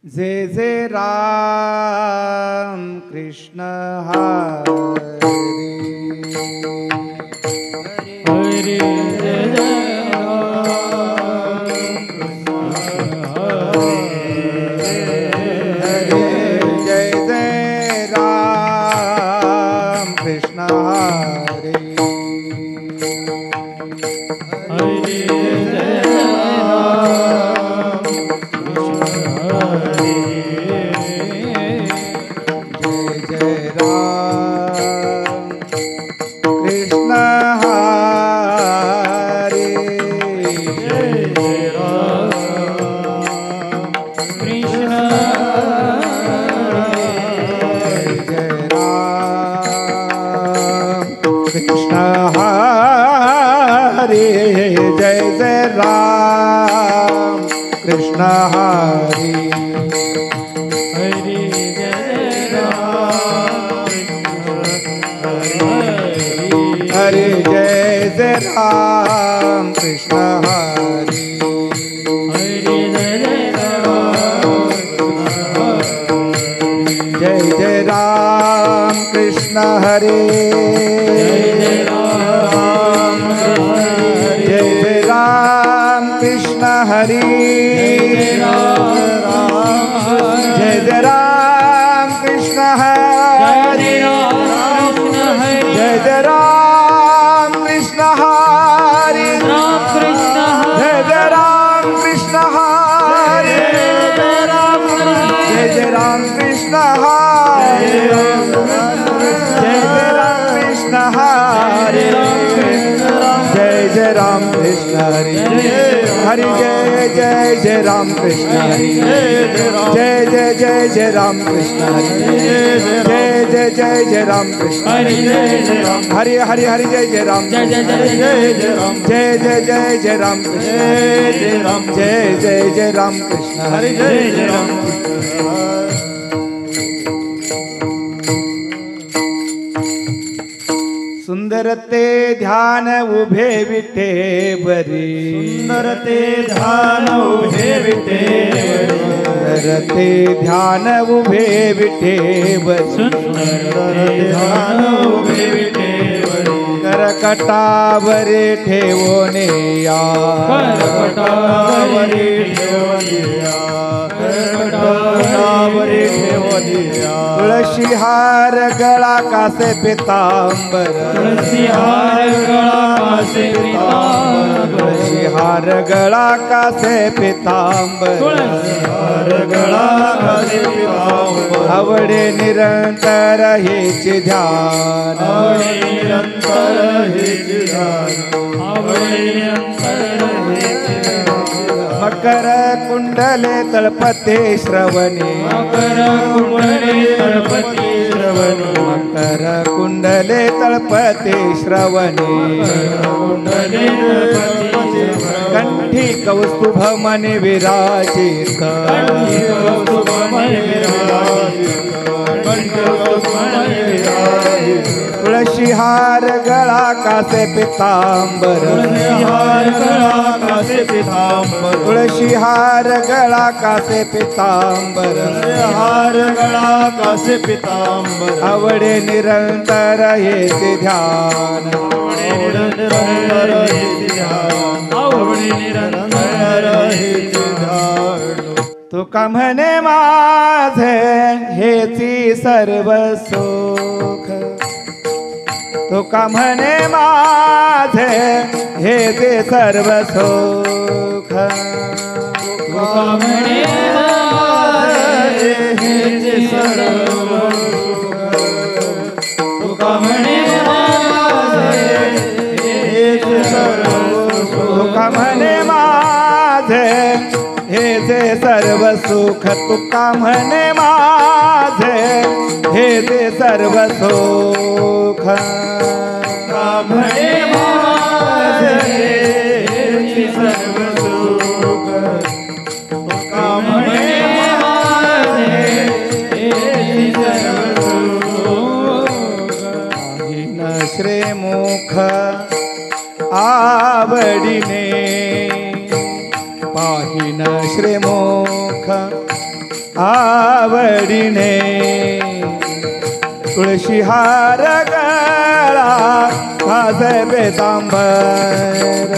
जय जय राम कृष्ण हरी हरे जय जय राम कृष्ण हरी हरे जय जय राम कृष्ण हरी हरे जय राम हरे जय जय राम कृष्ण हरी हरे जय जय राम कृष्ण हरे हरि जय जय राम कृष्ण हरि जय जय राम कृष्ण हरि जय जय राम कृष्ण हरि जय जय राम कृष्ण हरि जय जय राम कृष्ण हरि जय जय राम कृष्ण हरि हरि जय जय जय राम कृष्ण हरि जय जय जय जय राम कृष्ण हरि जय जय जय जय राम कृष्ण हरि हरि हरि हरि जय जय राम जय जय जय जय जय राम कृष्ण जय जय जय राम कृष्ण हरि जय जय राम सुंदर ते ध्यान उभे विठे बरी सुंदर ते ध्यान उभे विठे सुंदर ते ध्यान उभे विठे बरी सुंदर ध्यान उभे विठे करकटावरे ठेवोने या करकटावरे ठेवोनिया करकटावरे ठेवोनिया तुळशी हार गळा कासे पितांबर तुळसी हार गळा कासे पितांबर तुळशी हार गळा कासे पितांबर तुळसी हार गळा कासे पितांबर आवडे निरंतर हेचे ध्यान आवडे निरंतर हेचे ध्यान आवडे निरंतर हेचे मकर कुंडले तळपते श्रवणे मकर कुंडले तळपते श्रवणे मकर कुंडले तळपते श्रवणे कुंडले तळपते कंठी कौस्तुभ मने विराजित कंठी कौस्तुभ मने विराजित कंठी कौस्तुभ मने विराजित तुळशी हार गळा कासे पितांबर तुळसी हार गळा कासे पितांबर तुळशी हार गळा कासे पितांबर हार गळा कासे पितांबर आवडे निरंतर हेचे ध्यान आवडे निरंतर हेचे ध्यान आवडे निरंतर हेचे ध्यान तुका म्हणे माझे हेची सर्व सुख तुका म्हणे माझे हेचे सर्व सुख तुका म्हणे माझे हेचे सर्व सुख तुका म्हणे माझे हेचे सर्व सुख तुका म्हणे माझे हेचे सर्व सुख तुका म्हणे माझे हेचे सर्व सुख तुका म्हणे माझे हेचे सर्व सुख तुका म्हणे माझे हेचे सर्व सुख न श्रीमुख आवडीने पाहिन श्रीमुख आवडीने तुळशी हार गळा घासे पितांबर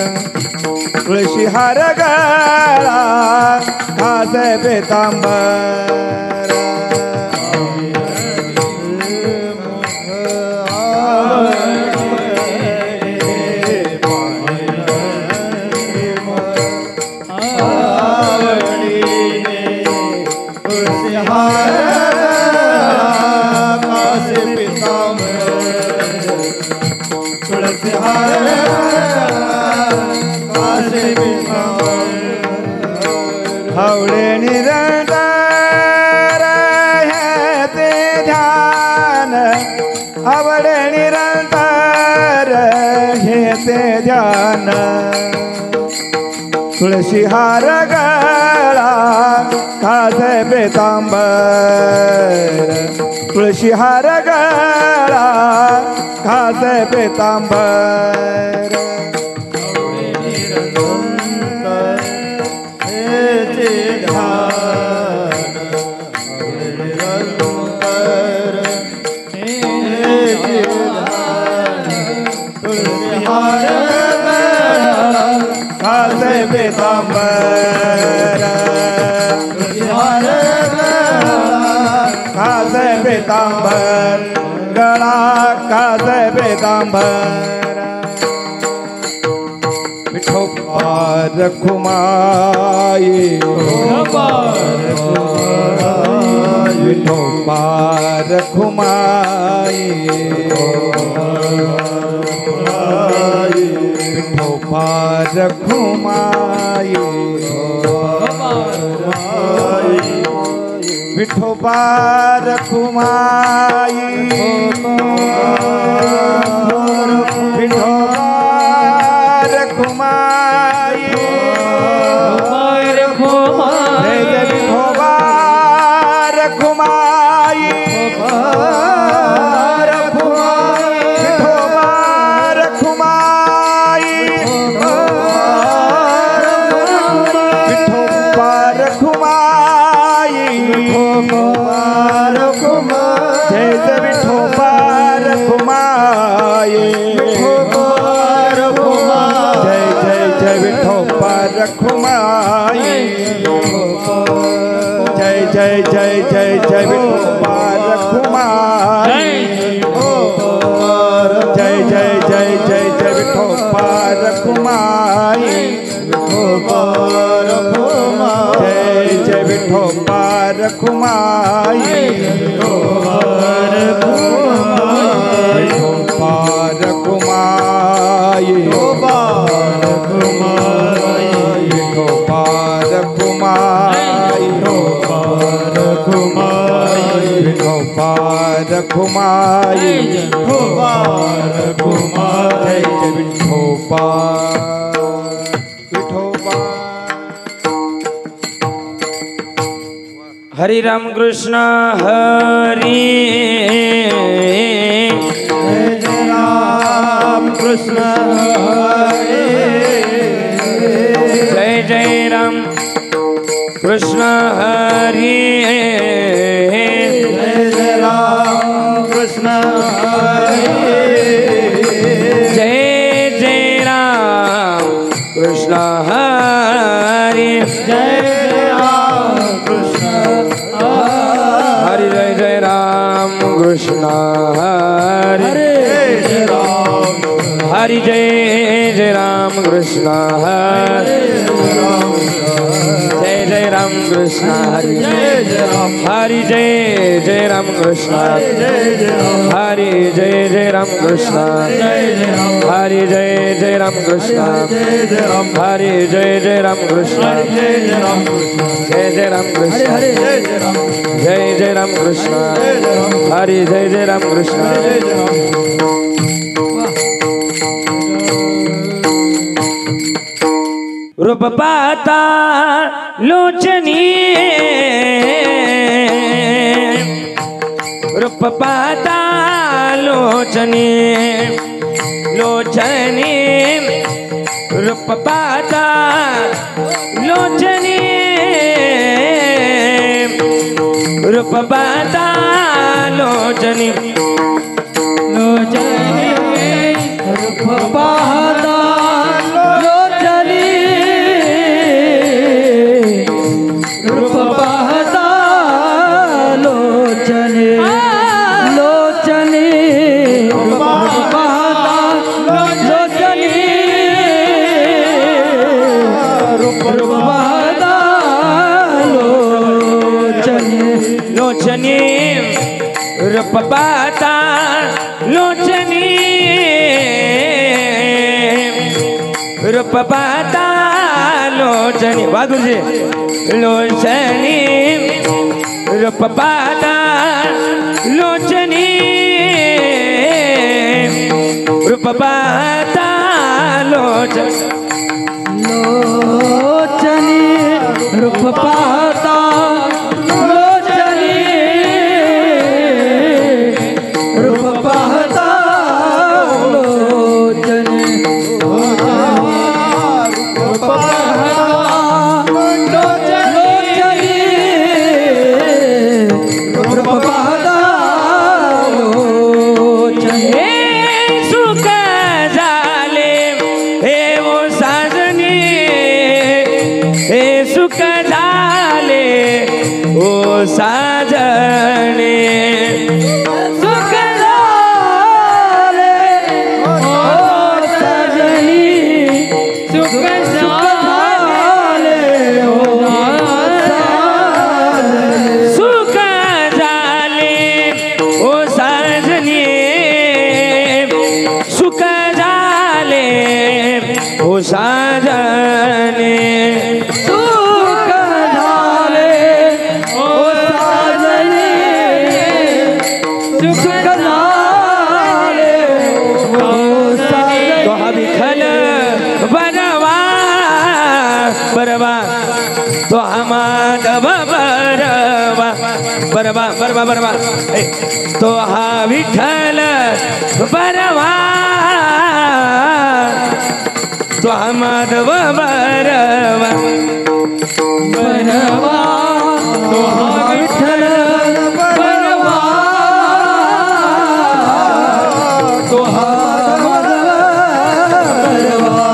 तुळशी हार गळा घासे पितांबर हवळे निरंतर ते ध्यान हवळे निरंतर ते ध्यान तुळशी हार गळा घासे पितांबर तुळशी हार गळा घासे पितांबर घासे पितांबर घासे पितांबर गळा घासे पितांबर विठोबा रखुमाई विठोबा रखुमाई विठोबा रखुमाई विठोबा रखुमाई विठोबा रखुमाई जय जय विठोबा रखुमाई विठोबा रखुमाई विठोबा रखुमाई जय जय विठोबा रखुमाई जय जय जय विठोबा रखुमाई जय जय जय जय जय विठोबा रखुमाई जय जय जय जय जय विठोबा रखुमाई जय जय विठोबा रखुमाई विठोबा रखुमाई विठोबा रखुमाई विठोबा रखुमाई जय जय विठोबा विठोबा हरि राम कृष्ण हरि जय राम कृष्ण हरे जय जय राम कृष्ण हरि जय राम कृष्ण हरे जय जय राम कृष्ण हरि जय राम कृष्ण हरि जय जय राम कृष्ण हरि जय राम हरि जय जय राम कृष्ण हरि जय जय राम कृष्ण हरि हरि जय जय राम कृष्ण हरि जय जय राम कृष्ण हरि जय जय राम कृष्ण हरि जय जय राम कृष्ण जय जय राम कृष्ण जय जय राम कृष्ण हरि जय जय राम कृष्ण रूप पाता लोचनी रूप पाता लोचनी लोचनी रूप पाता लोचनी रूप पाहता लोचनी लोचनी रूप पाहता लोचनी रूप पाहता लोचनी लोचनी रूप पाहता लोचनी रूप पाहता लोचनी लोचनी रूप पाहता लोचनी रूप पाहता लोचनी वागुजी लोचनी रूप पाहता लोचनी रूप पाहता लोचनी लोचनी रूप पाहता लोचनी रूप पाहता लोचनी रूप पाहता लोचनी रूप पाहता लोचनी सुख झाले हे वो साजनी हे सुख झाले ओ साजने सुख झाले ओ सजनी सुख झाले ओ सजनी सुख झाले ओ साजनी सुख झाले ओ साजने सुख झाले ओ सजनी सुख झाले ओ सजनी तो हा विठ्ठल बरवा बरवा तो हा माधव बरवा बरवा बरवा बरवा तो हा विठ्ठल बरवा तो हा माधव बरवा बरवा तो हा विठ्ठल बरवा तो हा माधव बरवा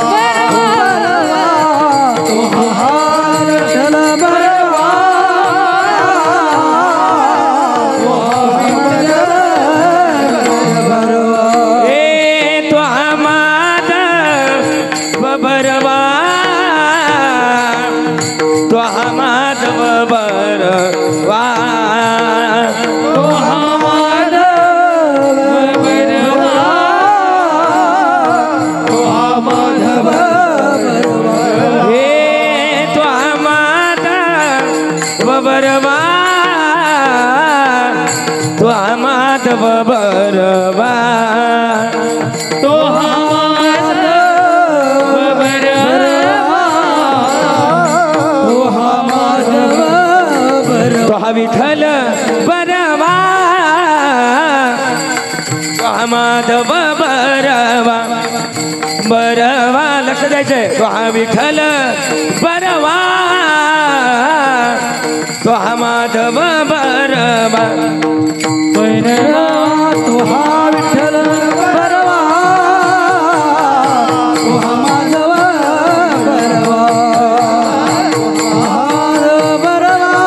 तो हा विठ्ठल बरवा तो हा विठ्ठल बरवा ए तो हा माधव बरवा तो हा माधव बरवा तो हा माधव बरवा तो हा माधव बरवा हे तो हा माधव बरवा तो हा माधव बरवा तो हा माधव बरवा तो हा माधव बरवा तो हा विठ्ठल बरवा तो हा माधव बरवा बरवा लक्ष द्यायचंय तो हा विठ्ठल बरवा तो हा माधव बरवा बरवा तो हा विठ्ठल बरवा तो हा माधव बरवा बरवा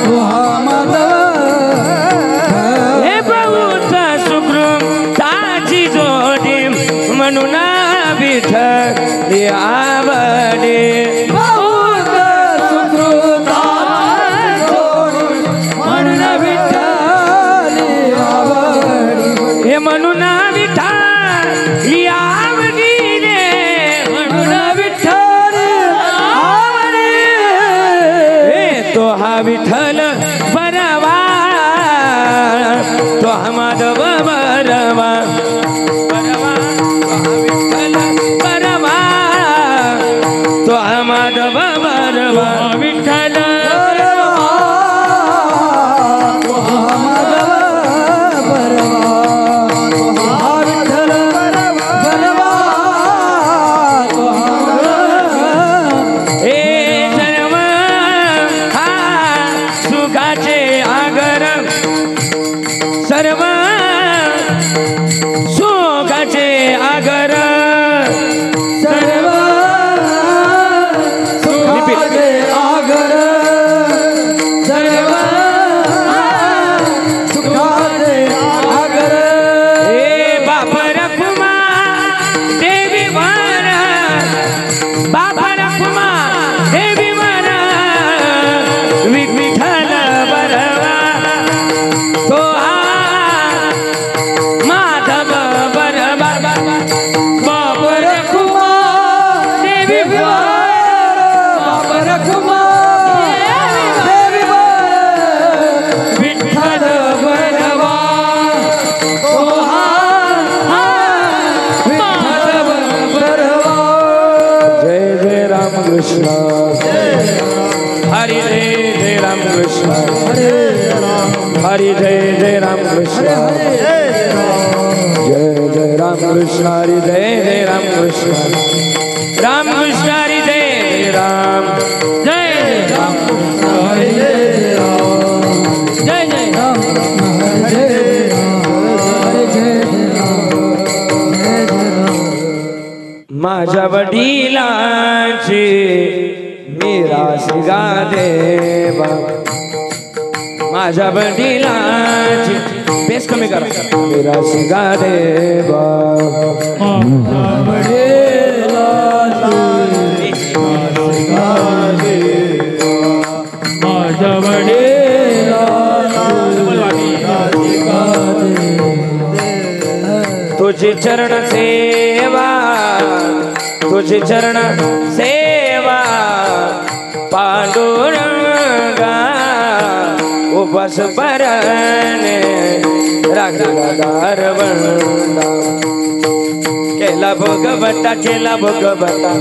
तो हा माधव हे बहुत सुखरूपताची जोडी म्हणून विठ्ठल आवडे बहुत सुकृता जोडी म्हणून विठ्ठल आवडी हे म्हणून विठ्ठल आवडी रे म्हणून विठ्ठल आवडी हे तो हा विठ्ठल बरवा तो हा माधव बरवा बरवा तो हा विठ्ठल बरवा तो हा माधव बरवा विठ्ठल तो हा माधव बरवा तो हा विठ्ठल बरवा तो हा हे सर्व हा राम कृष्ण हरि जय राम कृष्ण जय राम कृष्ण हरि जय राम कृष्ण राम कृष्ण हरि जय राम हरे जय जय राम हरे जय माझ्या वडिलांची मीरासी गा देवा माझ्या वडिलांची बेस कमी करा मीरासी गा देवा माझ्या वडिला तुझी चरण सेवा तुझी चरण सेवा पांडुरंगा उपास परने राखला दारवंदा केला भोगवटा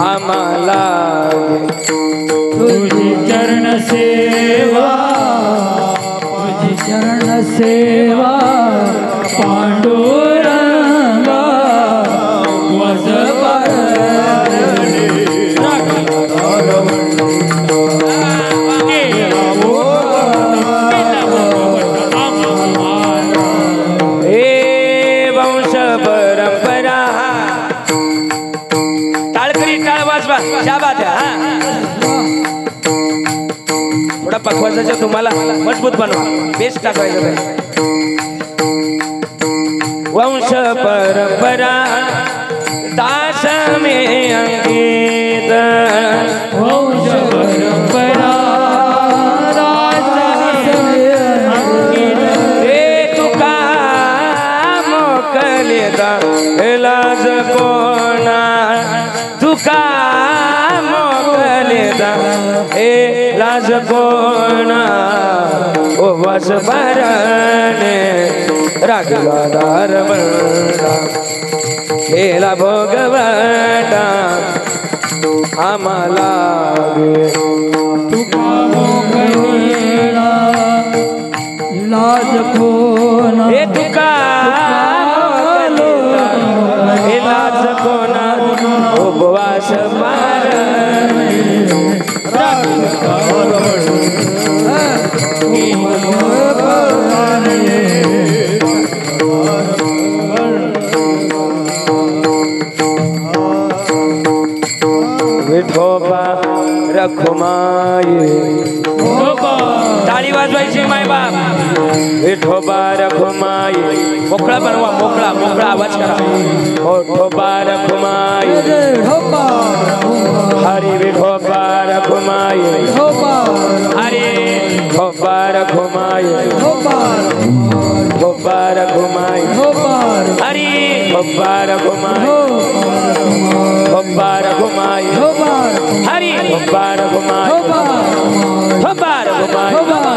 आम्हाला तुझी चरण सेवा तुझी चरण सेवा पांडुरंगा वस वंश परंपरा टाळकरी टाळ वाजवा शाबात थोडा पकवायचा तुम्हाला मजबूत बनवा बेस्ट टाकायचं वंश परंपरा दास में अंकित वंश परंपरा तुका मोकलेदा लाज कोणा तुका मोकलेदा लाज कोणा उपवास भरणे राखला दारवंदा केला भोगवटा आम्हाला तुका मोकळेला लाज कोणा हे तुका हे लाज कोणा उपवास भरणे विठोबा रखुमाई टाळी वाजवायची माय बाप विठोबा रखुमाई मोकळा बनवा मोकळा आवाज करा विठोबा रखुमाई हरी विठोबा रखुमाई हरी विठोबा रखुमाई विठोबा रखुमाई हरी विठोबा रखुमाई विठोबा रखुमाई हरी विठोबा रखुमाई विठोबा रखुमाई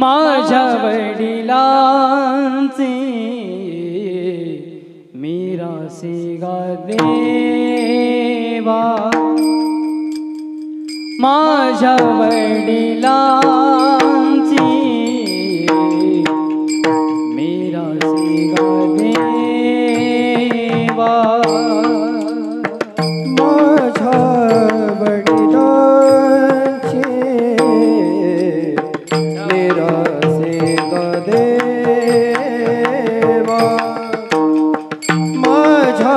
माझ्या वडिलांचे मीरासे गा देवा, माझ्या वडिलांचे मीरासे गा देवा, माझ्या वडिलांचे मीरासे गा देवा, माझ्या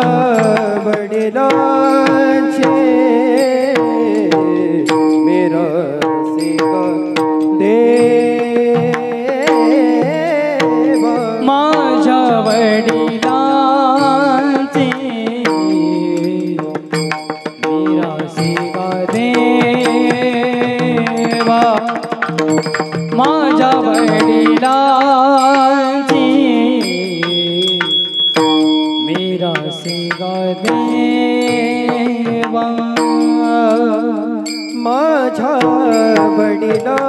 वडिलांचे मीरासे गा देवा, माझ्या वडिलांचे मीरासे गा देवा, माझ्या वडिलांचे मीरासे गा देवा, माझ्या वडिलांचे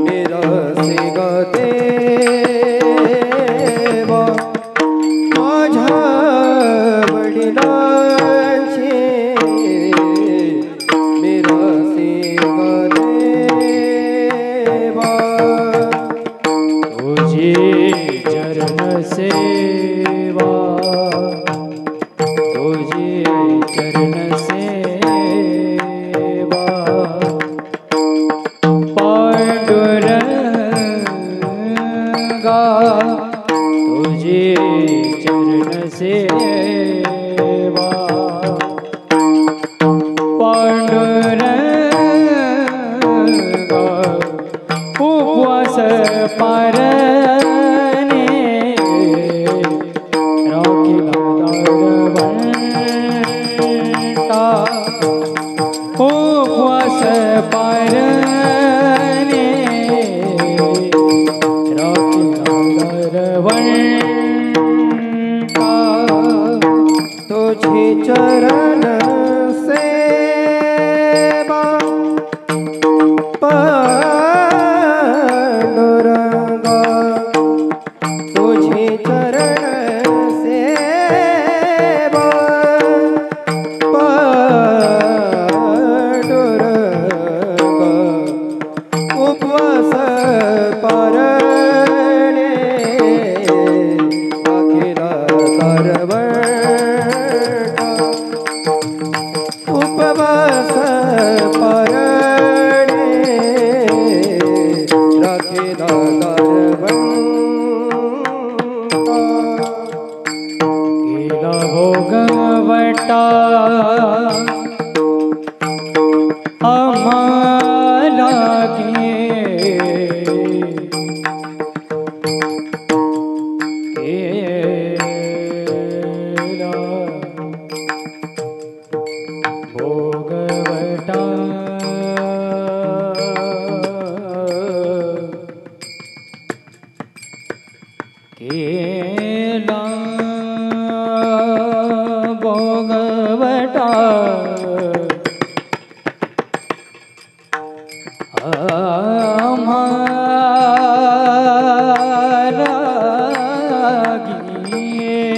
मीरासे गा देवा, माझ्या वडिलांचे मीरासे गा देवा, तुझी चरण सेवा, तुझी चरण सेवा, पांडुरंगा तुझी चरण सेवा, पांडुरंगा उपवास पारणे राखीला दारवंटा, उपवास पारणे राखीला दारवंटा, तुझे चरण सेवा, पांडुरंगा तुझे चरण सेवा, पांडुरंगा उपवास पारणे अखिला दारवंटा, उपवास पारणे राखीला दारवंटा, केला भोगवटा आम्हाला केला भोगवटा केला भोगवटा आम्हाला केला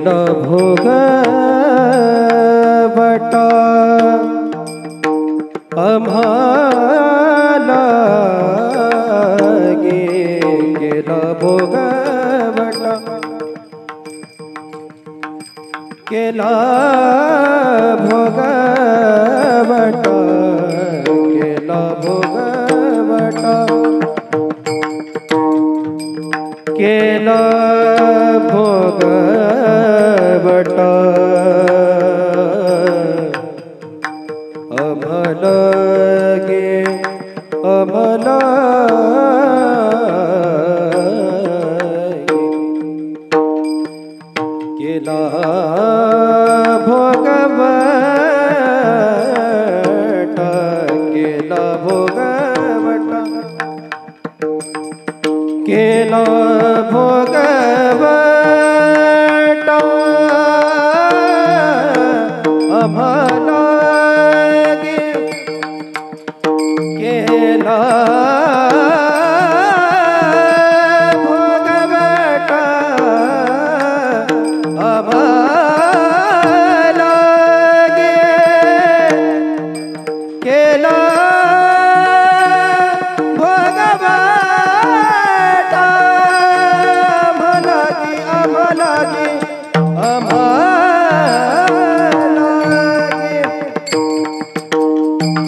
केला भोग बटा आम्हाला गे केला भोग बटा केला भोग बटा केला भोग बटा केला भोग बटा आम्हाला गे आम्हाला केला भोग बटा केला भोग बटा केला भोग बटा आम्हाला गे केला भोग बटा आम्हाला गे केला भोग बटा आम्हाला गे आम्हाला गे आम्हाला गे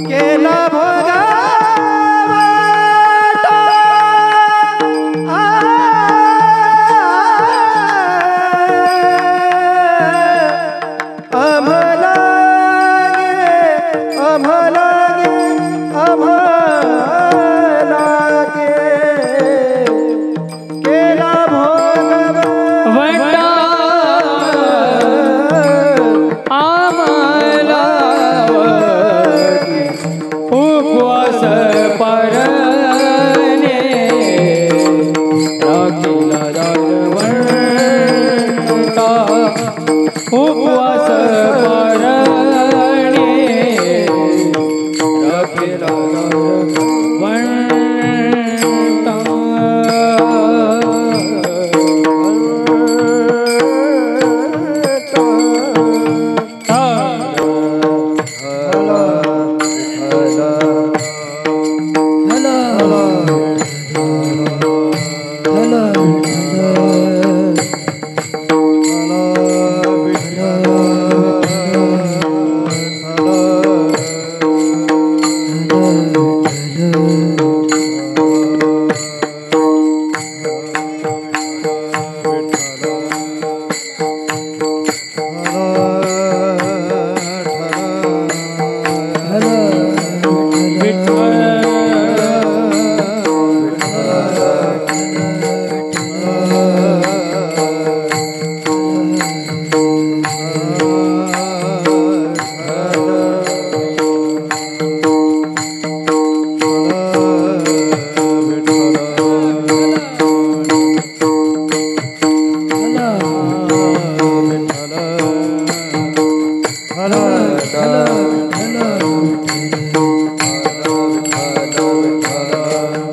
केला भोग बटा आम्हाला गे आम्हाला गे आम्हाला गे केला भोग वटा आम्हाला उपवास परणे राखीला राजवंता उपवास परणे राखीला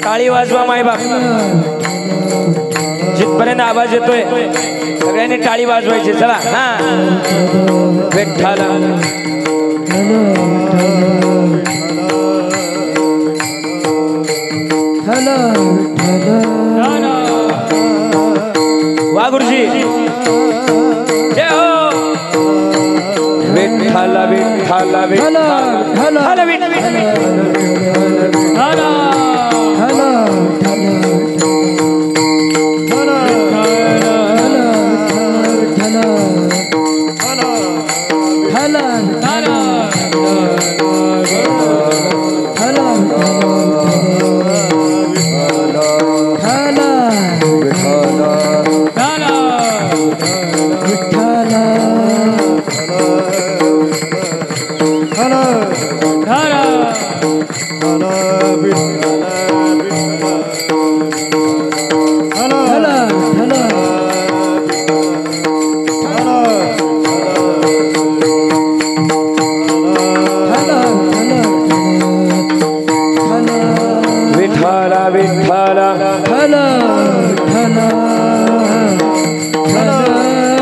टाळी वाजवा माय बाप जिथपर्यंत आवाज येतोय सगळ्यांनी टाळी वाजवायची चला हा विठ्ठला वा गुरुजी जय हो विठ्ठला विठ्ठला विठ्ठला विठ्ठला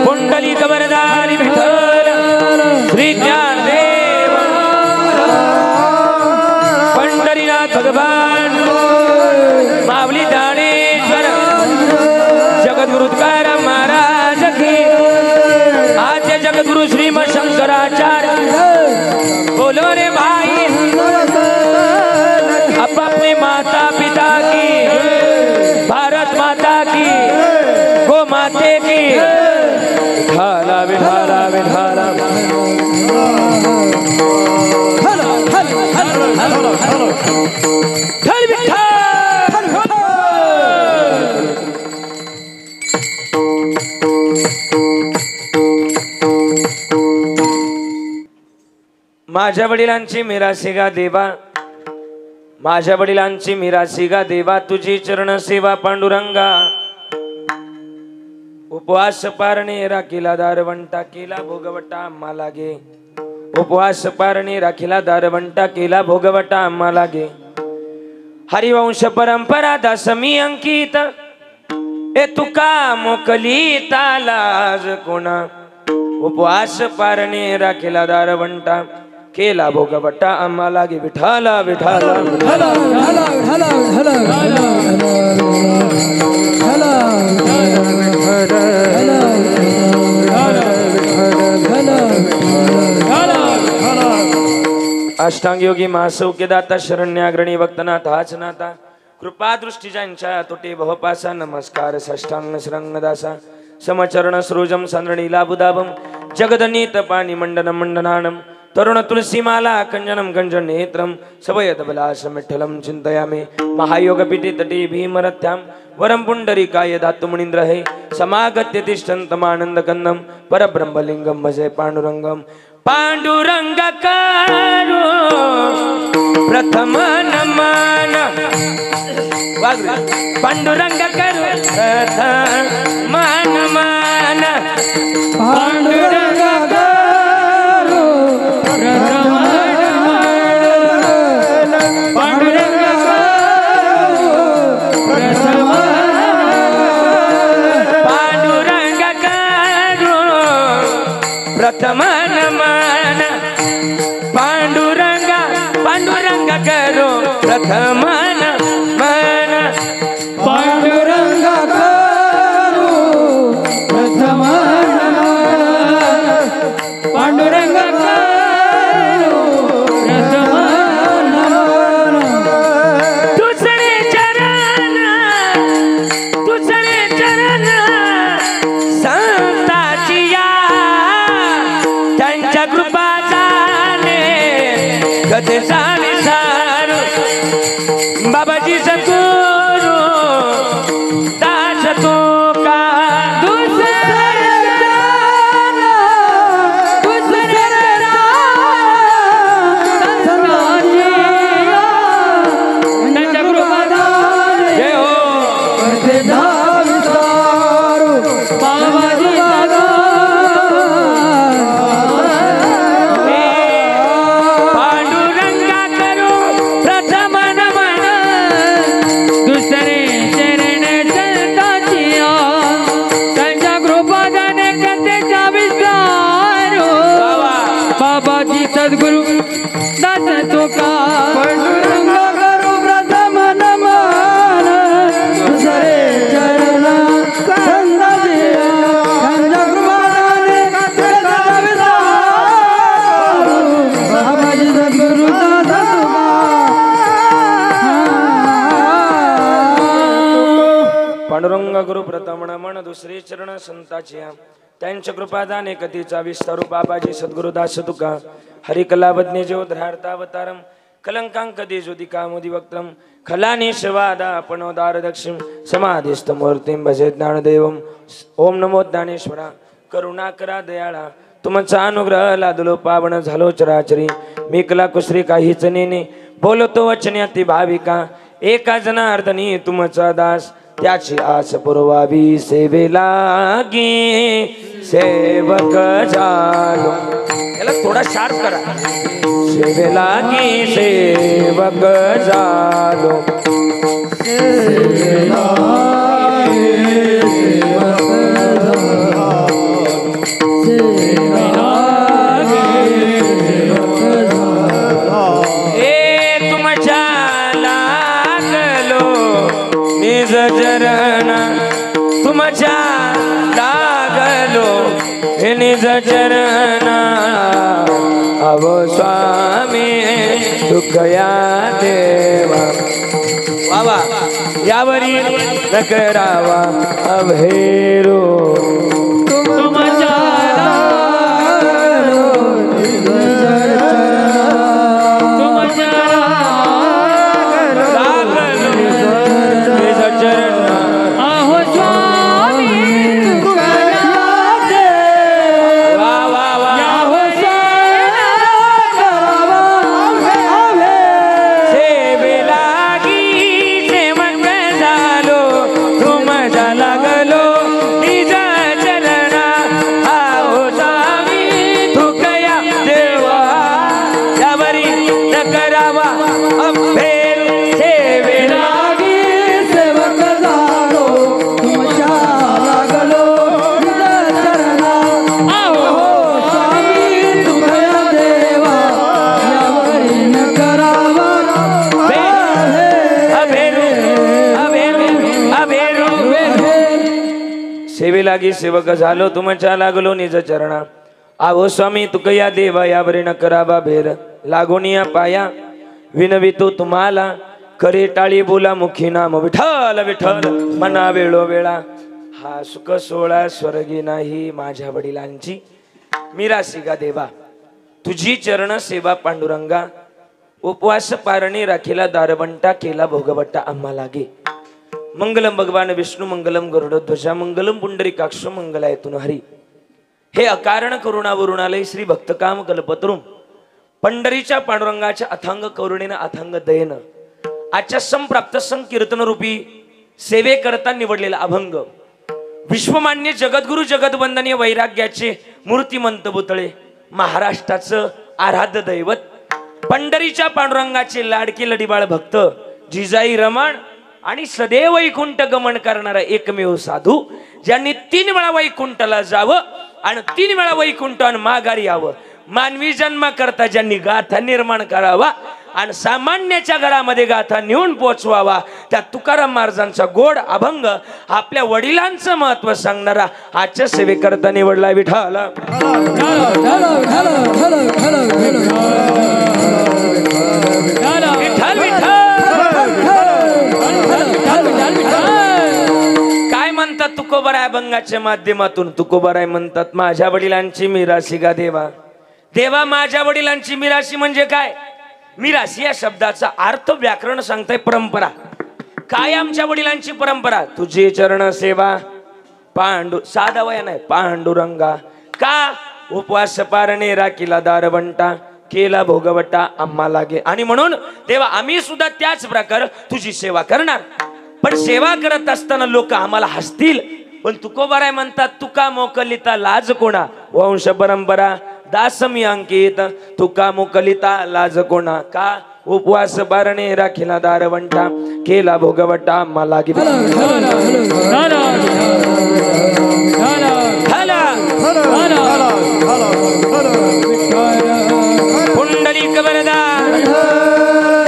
पुंडलिक वर माझ्या वडिलांची मिरासी गा देवा, माझ्या वडिलांची मिरासी गा देवा, तुझी चरण सेवा पांडुरंगा. उपवास पारणे राखीला दारवंटा, केला भोगवटा आम्हा लागे. उपवास पारणे राखीला दारवंटा, केला भोगवटा आम्हा लागे. हरिवंश परंपरा दासमी अंकित, ए तुका मोकली तालाज कोणा. उपवास पारणे राखीला दारवंटा, केला भोगवटा आम्हा लागे. विठाला विठाला विठाला अष्टांग योगी महासौख्यदाता शरण्याग्रणी भक्तनाथ हाच नाता. कृपा दृष्टी ज्यांच्या तुटे बहुपासा, नमस्कार षष्टांग श्रंगदासा. समचरण सृजम संद्रणीला बुदाभम, जगदनीत पाणी मंडन मंडनानम. तरुण तुलसीमाला कंजनम कंजन नेत्रम, सवयत बलासम विठ्ठलम चिंतयामि. महायोग पीठे तटे भीमरथ्याम, वरम पुंडरीकाय धातु मुनीन्द्र हे. समागत्य तिष्ठन्तमानंद कंदम, परब्रह्मलिंगम भजे पांडुरंगम. पांडुरंग करो प्रथम नमन, पांडुरंग करो प्रथम नमन. पांडुरंग करो प्रथम नमन, पांडुरंग करो प्रथम, पांडुरंग करो प्रथम नमन. पांडुरंग पांडुरंग करो प्रथम नमन. पांडुरंग करो प्रथम नमन, पांडुरंग करो प्रथम नमन. तुझे चरण संताची या, त्यांच्या कृपा जाणे कधीचा विसारू. बाबाजी सद्गुरु दास तो का, जय हो. पांडुरंगा करो प्रथम नमन, दुसरे चरण संतांची, त्यांच्या कृपादाने कथेचा विस्तार. बाबाजी सद्गुरु दास तुका. पांडुरंग करो प्रथम नमन, दुसरे चरण संतांची, त्यांच्या कृपादाने कथेचा विस्तार. बाबाजी सद्गुरु दास तुका. पांडुरंग गुरु प्रथम नमन, दुसरे चरण संताची, त्यांच्या कृपादाने कधीचा विस्तारू. बाबाजी सद्गुरुदास तुका. हरिकलावज्ञ ज्योद्रार्तावतारम, कलंकांक देजोदिका मोदी वक्त्रम. खलानी शिवादा आपणोदार दक्षिण, समाधिस्थ मूर्तिम भजे ज्ञानदेवम. ओम नमो ज्ञानेश्वरा, करुणाकरा दयाळा. तुमचा अनुग्रह लादलो पावन झालो चराचरी. मी कला कुसरी काहीच नेने, बोलतो वचने अति भाविका. एका जनार्दनी तुमचा दास, त्याची आस पुरवावी सेवेला गे. सेवक झालो, याला थोडा शार्प करा. सेवेला गे सेवक झालो, तुमच्या लागलो निज चरण. तुमच्या लागलो निज चरण. अव स्वामी दुःखया देवा. बाबा यावरी न करावा अभेरो. तुमच्या लागलो निज चरण, तुमच्या लागलो निज चरण. आहो स्वामी तुकाया दे. वा वा वा. आहो सेवा करावा सेवे लागी सेवक झालो तुमच्या लागलो निज चरणा आवो स्वामी तुकया देवा यावरे न करावा भेर लागोनिया पाया विनवितो तुम्हाला करे टाळी बोला मुखी नाम विठ्ठल विठ्ठल मना वेळो वेळा हा सुख सोळा स्वर्गी नाही माझ्या वडिलांची मिरासी गा देवा तुझी चरण सेवा पांडुरंगा उपवास पारणी राखीला दारवंटा केला भोगवट्टा आम्हा लागे मंगलम भगवान विष्णू मंगलम गरुड ध्वजा मंगलम पुंडरीकाक्ष मंगलायतुन हरी हे अकारण करुणावरुणालय श्री भक्तकाम कल्पतरुम पंढरीच्या पांडुरंगाच्या अथांग करुणेनं अथांग दयेनं आजच्या संप्राप्त संकीर्तन रूपी सेवे करता निवडलेला अभंग विश्वमान्य जगद्गुरु जगदवंदनीय वैराग्याचे मूर्तिमंत पुतळे महाराष्ट्राचं आराध्य दैवत पंढरीच्या पांडुरंगाचे लाडके लढीबाळ भक्त जिजाई रमण आणि सदैव वैकुंठ गमन करणारा एकमेव साधू ज्यांनी 3 वेळा वैकुंठला जावं आणि 3 वेळा वैकुंठान माघारी यावं मानवी जन्मा करता ज्यांनी गाथा निर्माण करावा आणि सामान्याच्या घरामध्ये गाथा नेऊन पोचवावा त्या तुकाराम महाराजांचा गोड अभंग आपल्या वडिलांचं महत्व सांगणारा आजच्या सेवेकरता निवडला विठ्ठल काय म्हणतात तुकोबाराय अभंगाच्या माध्यमातून तुकोबाराय म्हणतात माझ्या वडिलांची मिरासी गा देवा देवा माझ्या वडिलांची मिरासी म्हणजे काय मिरासी या शब्दाचा अर्थ व्याकरण सांगताय परंपरा काय आमच्या वडिलांची परंपरा तुझे चरण सेवा पांडू साधा वया नाही पांडुरंगा का उपवास पारणे राखीला दारवंटा केला भोगवटा आम्हा लागे आणि म्हणून तेव्हा आम्ही सुद्धा त्याच प्रकार तुझी सेवा करणार पण सेवा करत असताना लोक आम्हाला हसतील पण तुकोबाराय म्हणतात तुका मोकलिता लाज कोणा वंश परंपरा दासमी अंकित तुका मोकलिता लाज कोणा का उपवास पारणे राखीला दारवंटा केला भोगवटा आम्हा लागे पुंडलिक वरदा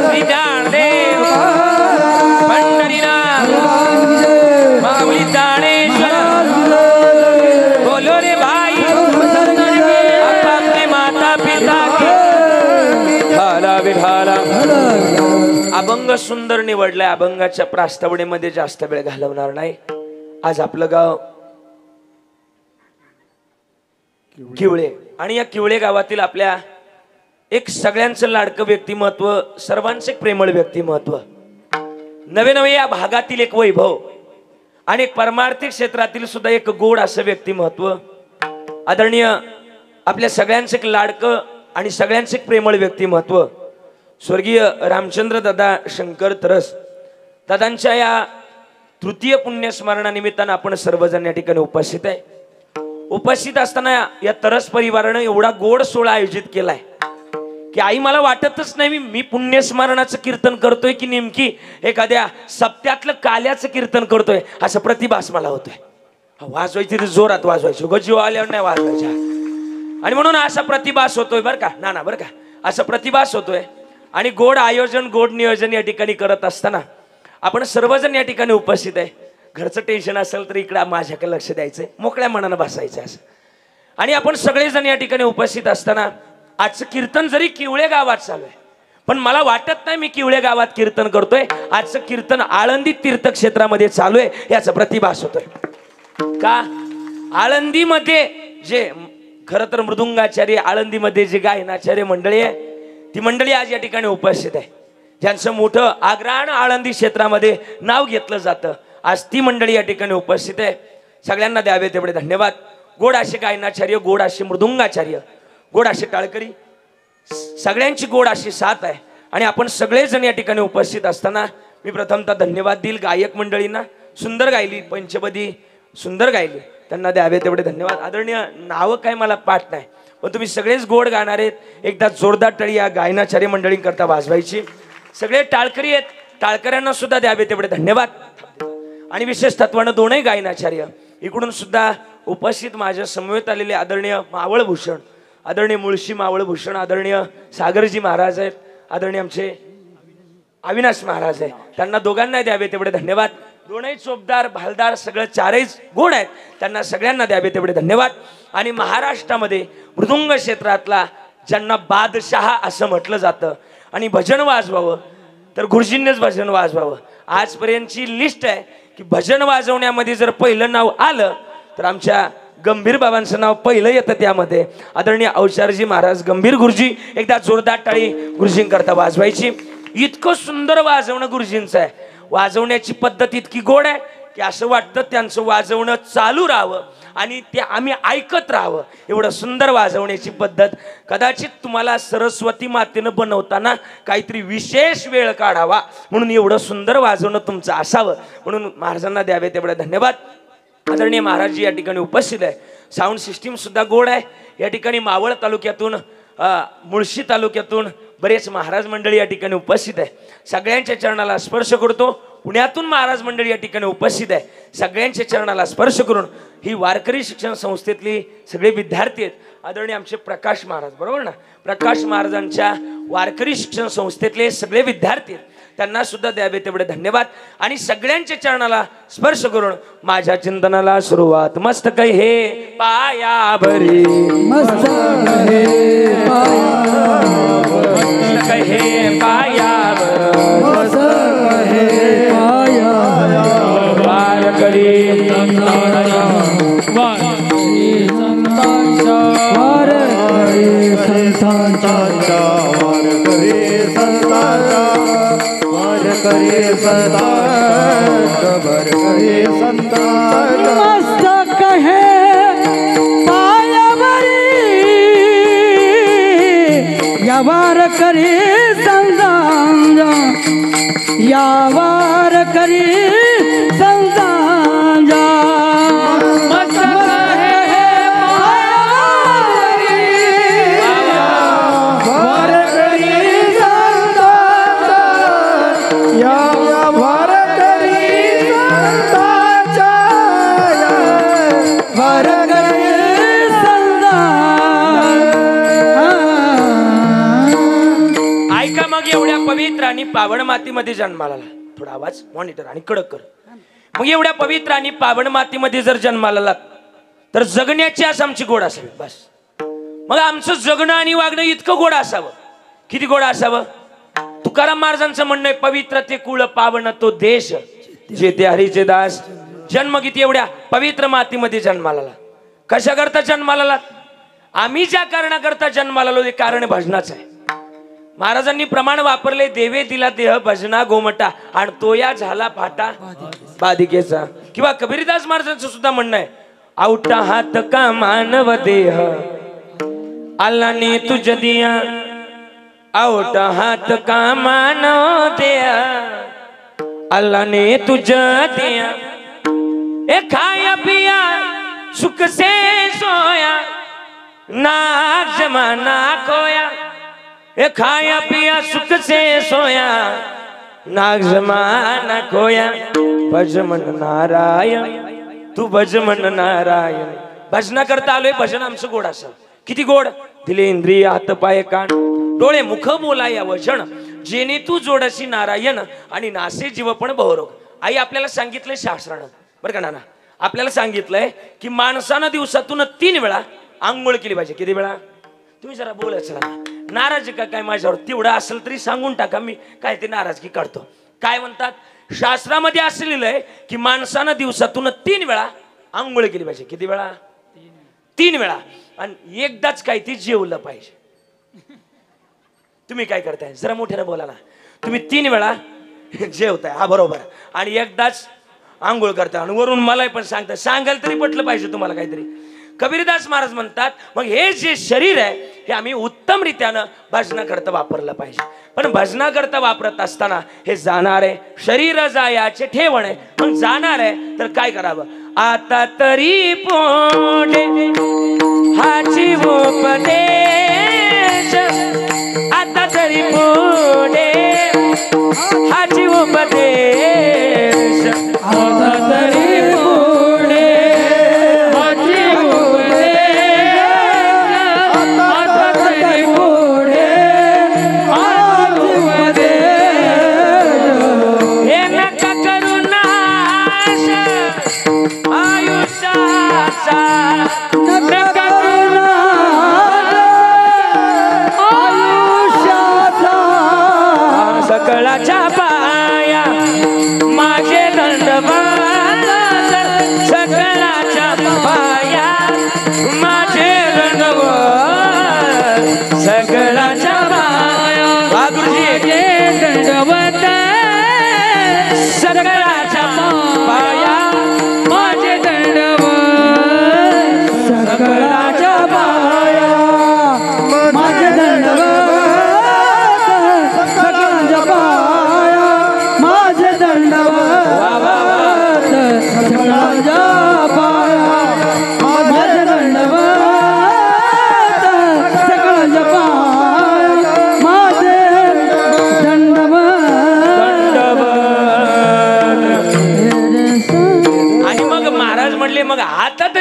श्रीदानदेव पंढरीनाथ माऊली दाणेश्वर बोलो रे भाई आपले माता पिता अभंग सुंदर निवडलाय अभंगाच्या प्रास्तावनेमध्ये जास्त वेळ घालवणार नाही आज आपलं गाव किवळे आणि या किवळे गावातील आपल्या एक सगळ्यांचं लाडकं व्यक्तिमत्व सर्वांचे प्रेमळ व्यक्तिमत्व नवे नवे या भागातील एक वैभव आणि एक परमार्थिक क्षेत्रातील सुद्धा एक गोड असं व्यक्तिमत्व आदरणीय आपल्या सगळ्यांचे एक लाडकं आणि सगळ्यांचे एक प्रेमळ व्यक्तिमत्व स्वर्गीय रामचंद्र दादा शंकर तरस दादांच्या या तृतीय पुण्यस्मरणानिमित्तानं आपण सर्वजण या ठिकाणी उपस्थित आहे उपस्थित असताना या तरस परिवारानं एवढा गोड सोहळा आयोजित केलाय की आई मला वाटतच नाही मी पुण्यस्मरणाचं कीर्तन करतोय की नेमकी एखाद्या सप्त्यातलं काल्याचं कीर्तन करतोय असं प्रतिभास मला होतोय वाजवायची तर जोरात वाजवायची गजीव आल्यावर नाही वाजवायच्या आणि म्हणून असा प्रतिभास होतोय बरं का ना बरं का असा प्रतिभास होतोय आणि गोड आयोजन गोड नियोजन या ठिकाणी करत असताना आपण सर्वजण या ठिकाणी उपस्थित आहे घरचं टेन्शन असेल तर इकडे माझ्याकडे लक्ष द्यायचंय मोकळ्या मनानं बसायचं असं आणि आपण सगळेजण या ठिकाणी उपस्थित असताना आजचं कीर्तन जरी किवळे गावात चालू आहे पण मला वाटत नाही मी किवळे गावात कीर्तन करतोय आजचं कीर्तन आळंदी तीर्थक्षेत्रामध्ये चालू आहे याचा प्रतिभास होतोय का आळंदीमध्ये जे खरं तर मृदुंगाचार्य आळंदीमध्ये जे गायनाचार्य मंडळी आहे ती मंडळी आज या ठिकाणी उपस्थित आहे ज्यांचं मोठं आग्राण आळंदी क्षेत्रामध्ये नाव घेतलं जातं आज ती मंडळी या ठिकाणी उपस्थित आहे सगळ्यांना द्यावे तेवढे धन्यवाद गोड असे गायनाचार्य गोड असे मृदुंगाचार्य गोड असे टाळकरी सगळ्यांची गोड अशी साथ आहे आणि आपण सगळेजण या ठिकाणी उपस्थित असताना मी प्रथमतः धन्यवाद देईल गायक मंडळींना सुंदर गायली पंचपदी सुंदर गायली त्यांना द्यावे तेवढे धन्यवाद आदरणीय नावं काय मला पाठ नाही पण तुम्ही सगळेच गोड गाणार आहेत एकदा जोरदार टाळी या गायनाचार्य मंडळींकरता वाजवायची सगळे टाळकरी आहेत टाळकऱ्यांना सुद्धा द्यावे तेवढे धन्यवाद आणि विशेष तत्वानं दोनही गायनाचार्य इकडून सुद्धा उपस्थित माझ्या समवेत आलेले आदरणीय मावळभूषण आदरणीय मुळशी मावळभूषण आदरणीय सागरजी महाराज आहेत आदरणीय आमचे अविनाश महाराज आहे त्यांना दोघांना द्यावे तेवढे धन्यवाद दोनही चोपदार भालदार सगळं चारही गुण आहेत, त्यांना सगळ्यांना द्यावे तेवढे धन्यवाद. आणि महाराष्ट्रामध्ये मृदुंग क्षेत्रातला ज्यांना बादशहा असं म्हटलं जातं आणि भजन वाजवावं तर गुरुजींनीच भजन वाजवावं. आजपर्यंतची लिस्ट आहे की भजन वाजवण्यामध्ये जर पहिलं नाव आलं तर आमच्या गंभीर बाबांचं नाव पहिलं येतं त्यामध्ये. आदरणीय औचारजी महाराज गंभीर गुरुजी, एकदा जोरदार टाळी गुरुजींकरता वाजवायची. इतकं सुंदर वाजवणं गुरुजींचं आहे, वाजवण्याची पद्धत इतकी गोड आहे की असं वाटतं त्यांचं वाजवणं चालू राहावं आणि ते आम्ही ऐकत राहावं. एवढं सुंदर वाजवण्याची पद्धत. कदाचित तुम्हाला सरस्वती मातेनं बनवताना काहीतरी विशेष वेळ काढावा म्हणून एवढं सुंदर वाजवणं तुमचं असावं, म्हणून महाराजांना द्यावे तेवढे धन्यवाद. आदरणीय महाराज या ठिकाणी उपस्थित आहे. साऊंड सिस्टीम सुद्धा गोड आहे. या ठिकाणी मावळ तालुक्यातून मुळशी तालुक्यातून बरेच महाराज मंडळी या ठिकाणी उपस्थित आहे. सगळ्यांच्या चरणाला स्पर्श करतो. पुण्यातून महाराज मंडळी या ठिकाणी उपस्थित आहे. सगळ्यांच्या चरणाला स्पर्श करून ही वारकरी शिक्षण संस्थेतली सगळे विद्यार्थी आहेत. आदरणीय आमचे प्रकाश महाराज, बरोबर ना, प्रकाश महाराजांच्या वारकरी शिक्षण संस्थेतले सगळे विद्यार्थी आहेत, त्यांना सुद्धा द्यावे तेवढे धन्यवाद. आणि सगळ्यांच्या चरणाला स्पर्श करून माझ्या चिंतनाला सुरुवात. मस्तक हे पायावरी, मस्तक हे पायावर, वारकरी मस्तक है पायावरी, या वारकरी संतांचा, या वारकरी संतांचा. पवित्र आणि पावन मातीमध्ये जन्माला, थोडा आवाज मॉनिटर आणि कडक कर. मग एवढ्या पवित्र आणि पावन मातीमध्ये जर जन्माला तर जगण्याची आज आमची गोड असावी बस. मग आमचं जगणं आणि वागणं इतकं गोड असावं. किती गोड असावं? तुकाराम महाराजांचं म्हणणं आहे, पवित्र ते कुळ पावन तो देश, जेथे हरीचे दास. जन्म किती एवढ्या पवित्र मातीमध्ये जन्माला. कशा करता जन्माला? आम्ही ज्या कारणाकरता जन्माला आलो ते कारण भजनाचं आहे. महाराजांनी प्रमाण वापरले, देवे दिला देह भजना गोमटा आणि तो या झाला फाटा बाधिकेचा. किंवा कबीरदास महाराजांचं सुद्धा म्हणणं आहे, आवटा हात का मानव देह अल्लाने तुझ दिया, आवटा हात का मानव देह अल्लाने तुझ दिया. ए खाया पिया सुख से सोया, ना जमाना खोया. ए खाया पिया सुख से सोया, नाग जमाना खोया. भज मन नारायण, तू भज मन नारायण. भजना करता आलोय, भजन आमचं गोड असं. किती गोड? दिले इंद्रिय हात पाय कान डोळे मुख बोलाया वचन, जेणे तू जोडशी नारायण आणि नासे जीव पण बहुरोग. आई आपल्याला सांगितलंय शास्त्रानं, बरं का नाना, आपल्याला सांगितलंय की माणसानं दिवसातून 3 वेळा आंघोळ केली पाहिजे. किती वेळा? तुम्ही जरा बोलायचं ना. नाराज का काय माझ्यावर? तेवढं असेल तरी सांगून टाका, मी काय ते नाराजगी काढतो. काय म्हणतात शास्त्रामध्ये असं लिहिलंय की माणसानं दिवसातून 3 वेळा आंघोळ केली पाहिजे. किती वेळा? 3 वेळा. आणि एकदाच काय ते जेवलं पाहिजे. तुम्ही काय करताय? जरा मोठ्यानं बोला ना. तुम्ही 3 वेळा जेवताय, हा बरोबर, आणि एकदाच आंघोळ करताय आणि वरून मला पण सांगताय. सांगायला तरी पटलं पाहिजे तुम्हाला काहीतरी. कबीरदास महाराज म्हणतात मग हे जे शरीर आहे हे आम्ही उत्तम रीत्यानं भजनाकरता वापरलं पाहिजे. पण भजनाकरता वापरत असताना हे जाणार आहे, शरीर जायाचे ठेवण आहे. मग जाणार आहे तर काय करावं? आता तरी पोटे हाची उपदेश, आता तरी पोटे हाची उपदेश, आता तरी पोटे हाची उपदेश, आता तरी पोटे हाची उपदेश. हे नका करू ना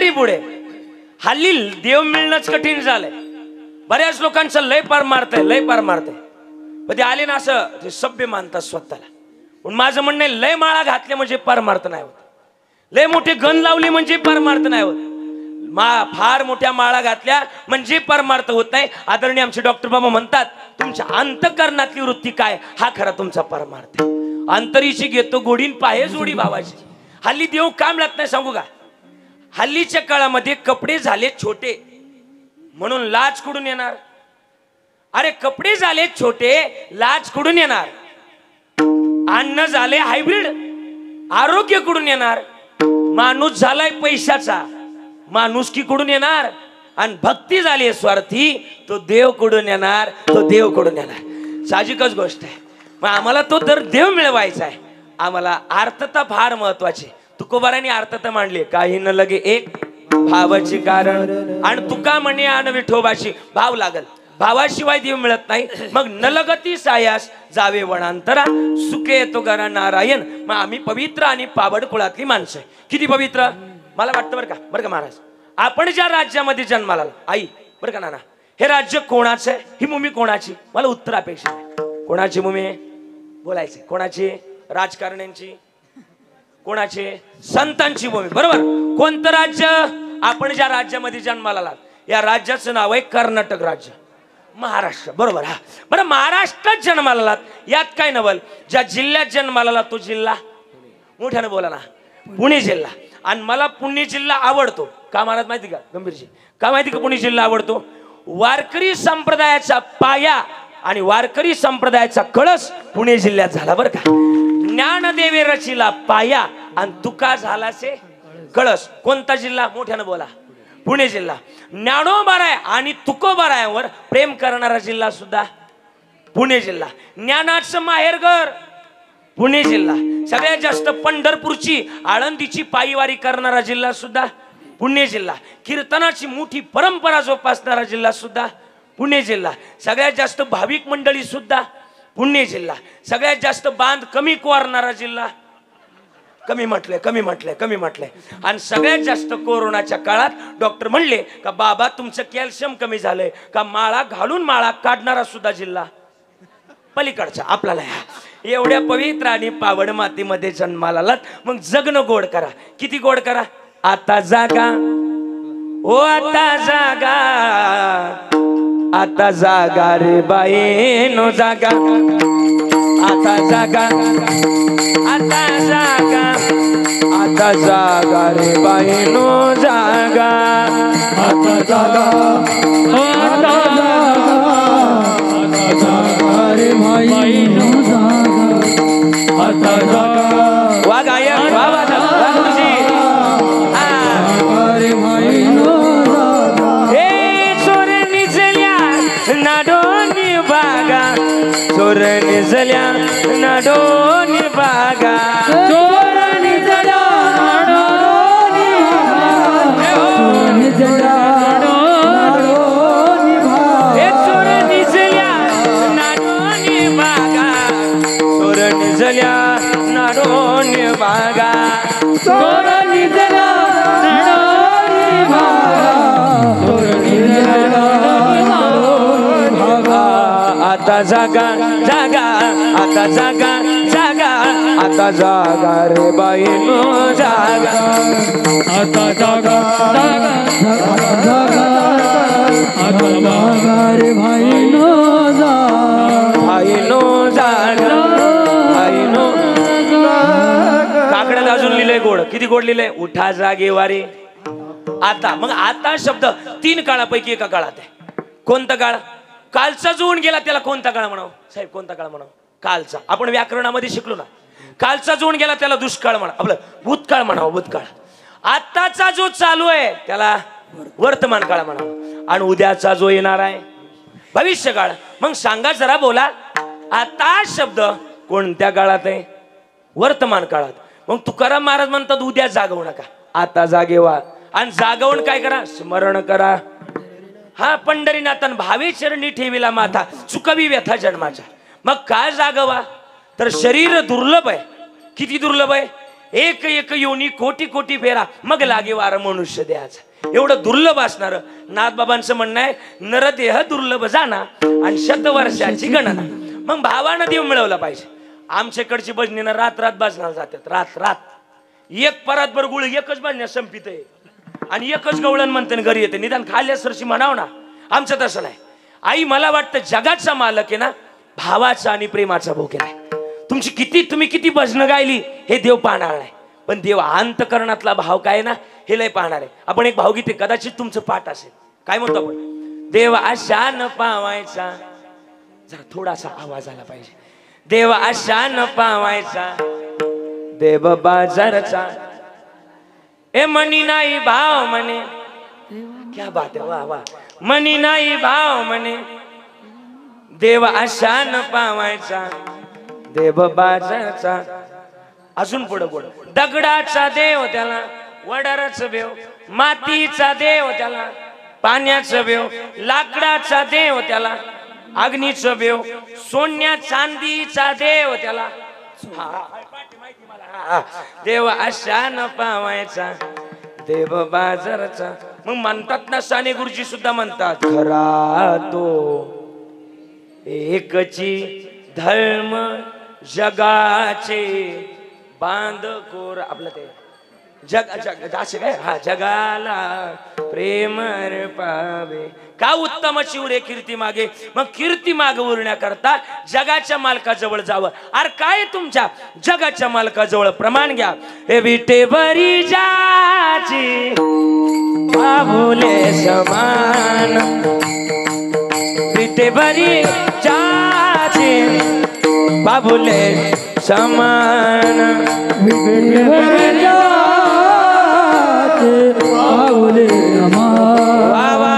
तरी पुढे. हल्ली देव मिळणंच कठीण झालंय. बऱ्याच लोकांचं लय पार मारतंय, लय पार मारतंय. पण ते आले ना असं ते सभ्य मानतात स्वतःला. पण माझं म्हणणं आहे, लय माळा घातले म्हणजे पार मारत नाही होत. लय मोठे गण लावले म्हणजे पार मारत नाही होत. फार मोठ्या माळा घातल्या म्हणजे परमार्थ होत नाही. आदरणीय आमचे डॉक्टर बाबा म्हणतात, तुमच्या अंतःकरणातली वृत्ती काय हा खरा तुमचा परमार्थ. अंतरीची घेतो गोडीन पाहे जोडी भावाची. हल्ली देव काम लागत नाही सांगू का. हल्लीच्या काळामध्ये कपडे झाले छोटे म्हणून लाज कुठून येणार. अरे कपडे झाले छोटे, लाज कुठून येणार. अन्न झाले हायब्रिड, आरोग्य कुठून येणार. माणूस झालाय पैशाचा, माणूस की कुठून येणार. आणि भक्ती झाली स्वार्थी, तो देव कुठून येणार. तो देव कुठून येणार. साहजिकच गोष्ट आहे. मग आम्हाला तो तर देव मिळवायचा आहे. आम्हाला आर्तता फार महत्वाची. तुकोबारांनी आर्तता मांडली, काही न लगे एक भावाचे कारण. आणि तुका म्हणे आन विठोबाशी भाव लागल. भावाशिवाय देव मिळत नाही. मग नलगती सायास जावे वनांतरा, सुखे येतो घरा नारायण. मग आम्ही पवित्र आणि पावड कुळातली माणसं आहे. किती पवित्र मला वाटतं बरं का महाराज. आपण ज्या राज्यामध्ये जन्माला आला, आई बरं का नाना, हे राज्य कोणाचं आहे. ही भूमी कोणाची. मला उत्तर अपेक्षित आहे. कोणाची भूमी बोलायची. कोणाची. राजकारण्यांची. कोणाची. संतांची भूमी. बरोबर. कोणतं राज्य. आपण ज्या राज्यामध्ये जन्माला आला, या राज्याचं नाव आहे कर्नाटक राज्य. महाराष्ट्र. बरोबर. हा बरं, महाराष्ट्रात जन्माला आलात, यात काय नवल. ज्या जिल्ह्यात जन्माला आला तो जिल्हा मोठ्यानं बोला ना, पुणे जिल्हा. आणि मला पुणे जिल्हा आवडतो का महाराज माहिती का गंभीरजी. का माहिती का पुणे जिल्हा आवडतो. वारकरी संप्रदायाचा पाया आणि वारकरी संप्रदायाचा कळस पुणे जिल्ह्यात झाला बरं का. ज्ञानदेवे रचिला पाया आणि तुका झालासे कळस. कोणता जिल्हा मोठ्यानं बोला. पुणे जिल्हा. ज्ञानोबाराय आणि तुकोबारायावर प्रेम करणारा जिल्हा सुद्धा पुणे जिल्हा. ज्ञानाचं माहेरघर पुणे जिल्हा. सगळ्यात जास्त पंढरपूरची आळंदीची पायीवारी करणारा जिल्हा सुद्धा पुणे जिल्हा. कीर्तनाची मोठी परंपरा जोपासणारा जिल्हा सुद्धा पुणे जिल्हा. सगळ्यात जास्त भाविक मंडळी सुद्धा पुणे जिल्हा. सगळ्यात जास्त बांध कमी कोरणारा जिल्हा. कमी म्हटलंय. आणि सगळ्यात जास्त कोरोनाच्या काळात डॉक्टर म्हणले का बाबा तुमचं कॅल्शियम कमी झालंय का, माळा घालून माळा काढणारा सुद्धा जिल्हा पलीकडचा आपल्याला. एवढ्या पवित्र आणि पावड मातीमध्ये जन्माला आलात, मग जगणं गोड करा. किती गोड करा. आता जागा ओ आता जागा, आता जागा रे बाई नो जागा. आता जागा, आता जागा, आता जागा रे बाई नो जागा. आता जागा, आता जागा, आता जागा रे भाई नो जागा. आता जागा. वा गायक वा गुरुजी. अरे भाई नो जागा. हे चोर निजल्या नाडोनी बागा, चोर निजल्या नाडोनी बागा. चोर निजल्या नाडोनी भागा. हे चोर निजल्या नाडोनी बागा, चोर निजल्या नाडोनी बागा. चोर निजल्या नाडोनी भागा. चोर निजल्या नाडोनी भागा. आता जागा जागा, आता जागा जागा, आता जागा रे बाई नो जागा. आता जागा, जागा, जागा, आता जागा रे भाई नो जागा. भाई नो जागा, भाई नो. काकड्यात अजून लिहिलंय गोड. किती गोड लिहिलंय. उठा जागेवारी. आता. मग आता शब्द 3 काळापैकी एका काळात आहे. कोणता काळ. कालचा जोडून गेला त्याला कोणता काळ म्हणावं साहेब. कोणता काळ म्हणावं. कालचा. आपण व्याकरणामध्ये शिकलो ना. कालचा जोडून गेला त्याला दुष्काळ म्हणा, आपलं भूतकाळ म्हणावं. भूतकाळ. आताचा जो चालू आहे त्याला वर्तमान काळ म्हणावं. आणि उद्याचा जो येणार आहे भविष्यकाळ. मग सांगा जरा बोला, आता शब्द कोणत्या काळात आहे. वर्तमान काळात. मग तुकाराम महाराज म्हणतात उद्या जागवू नका, आता जागे व्हा. आणि जागवून काय करा. स्मरण करा. हा पंढरीनाथन भावे चरणी ठेविला माथा, चुकवी व्यथा जन्माच्या. मग काय जागवा. तर शरीर दुर्लभ आहे. किती दुर्लभ आहे. एक एक योनी कोटी कोटी फेरा मग लागे वार मनुष्य देहाचा. एवढं दुर्लभ असणार नाथबाबांचं म्हणणं आहे, नरदेह दुर्लभ जाना आणि शतवर्षाची गणना. मग भावानं देव मिळवला पाहिजे. आमच्याकडची भजनीनं रात रात बाजनाला जातात, रात रात एक परातभर गुळ एकच बाजण्या संपित आहे आणि एकच गवळण म्हणते घरी येते. निदान खाल्ल्या सरशी म्हणाव ना. आमचं तसं नाही. आई मला वाटतं जगाचा मालक आहे ना भावाचा आणि प्रेमाचा भोग आहे. तुम्ही किती भजनं गायली हे देव पाहणार नाही, पण देव अंतकरणातला भाव काय ना हे लय पाहणार आहे. आपण एक भावगीत आहे, कदाचित तुमचं पाठ असेल. काय म्हणतो आपण? देव आशा न पावायचा, जरा थोडासा आवाज आला पाहिजे. देव आशा न पावायचा देव बाजारचा, ए मनी नाही भाव म्हणे. क्या बात आहे, वा वा. मनी नाही भाव म्हणे देव आशा न पावायचा देव बाजारचा. अजून पुढं पुढं. दगडाचा देव त्याला वडाराचं बेव, मातीचा देव त्याला पाण्याचं बेव, लाकडाचा देव त्याला अग्नीचं बेव, सोन्या चांदीचा देव त्याला. देव आशा न पावायचा देव बाजारचा. मग म्हणतात ना साने गुरुजी सुद्धा म्हणतात, खरा तो एकची धर्म जगाचे बांधकोर. आपलं ते जग असे काय, हा जगाला प्रेम पावे. का उत्तम शिवरे कीर्ती मागे. मग कीर्ती मागे उरण्याकरता जगाच्या मालकाजवळ जावं. अरे काय तुमच्या जगाच्या मालकाजवळ प्रमाण घ्या. हे विटेवरी जाची बाबुले समान, विटेवरी जाची बाबुले समान, विटेवरी जाचे बाबुले समान,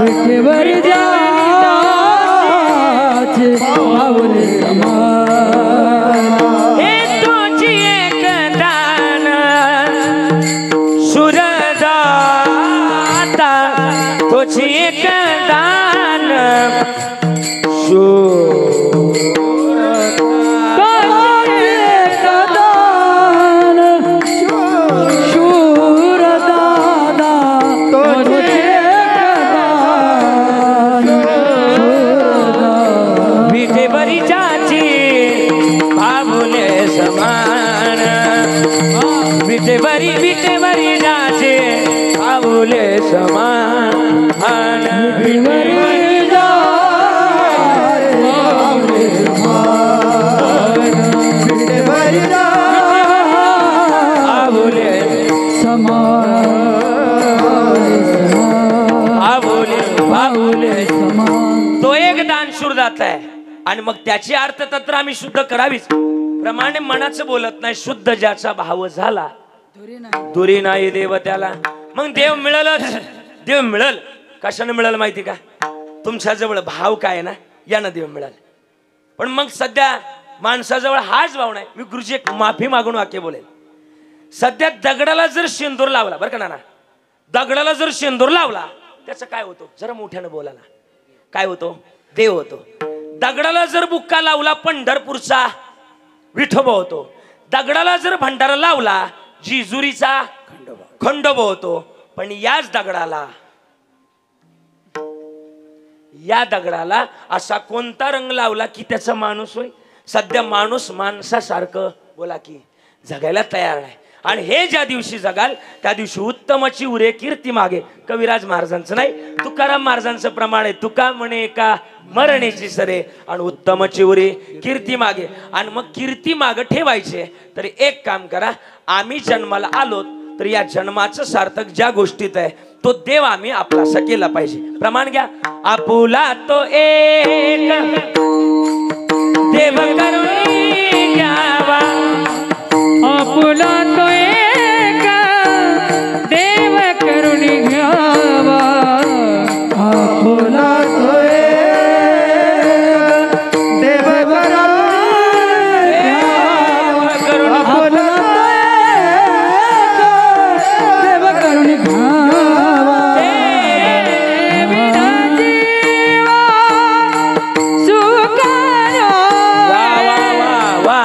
विटेवरी जाचे बाबुले समान. हे तुझी एक दान सुरदाता, तुझी एक दान विटेवरी जाचे बाबुले समान, विटेवरी जाचे बाबुले समान, विटेवरी बाबुले समान. तो एक दान सुरदाता आहे आणि मग त्याची अर्थतंत्र आम्ही शुद्ध करावीच. प्रमाणे मनाचं बोलत नाही. शुद्ध ज्याचा भाव झाला दुरी नाही देव त्याला. मग देव मिळेलच. देव मिळेल. कशाने मिळेल माहिती का? तुमच्या जवळ भाव काय ना यानं देव मिळेल. पण मग सध्या माणसाजवळ हाच भाव नाही. मी गुरुजी एक माफी मागून वाक्य बोलेल. सध्या दगडाला जर शेंदूर लावला, बरं का ना, दगडाला जर शेंदूर लावला त्याचं काय होतो? जरा मोठ्यानं बोला ना. काय होतो? देव होतो. दगडाला जर बुक्का लावला पंढरपूरचा विठोबा होतो. दगडाला जर भंडारा लावला जिजुरीचा खंडोबा होतो. पण याच दगडाला असा कोणता रंग लावला की त्याचा माणूस होय? सध्या माणूस माणसासारखं बोला की जगायला तयार नाही. आणि हे ज्या दिवशी जगाल त्या दिवशी उत्तमाची उरे कीर्ती मागे. कविराज महाराजांचं नाही, तुकाराम महाराजांचं प्रमाण आहे. तुका म्हणे का मरणेची सरे आणि उत्तमाची उरे कीर्ती मागे. आणि मग कीर्ती मागे ठेवायचे तरी एक काम करा. आम्ही जन्माला आलो तर या जन्माचं सार्थक ज्या गोष्टीत आहे तो देव आम्ही आपलासा केला पाहिजे. प्रमाण घ्या. आपुला तो एक देव करुणी घ्यावा, आपुला तो एक देव करुणी घ्यावा, आपुला तो एक देव करुणी घ्यावा, आपुला तो एक देव करुणी घ्यावा. देविना जीवा सुखारो, वा वा वा वा.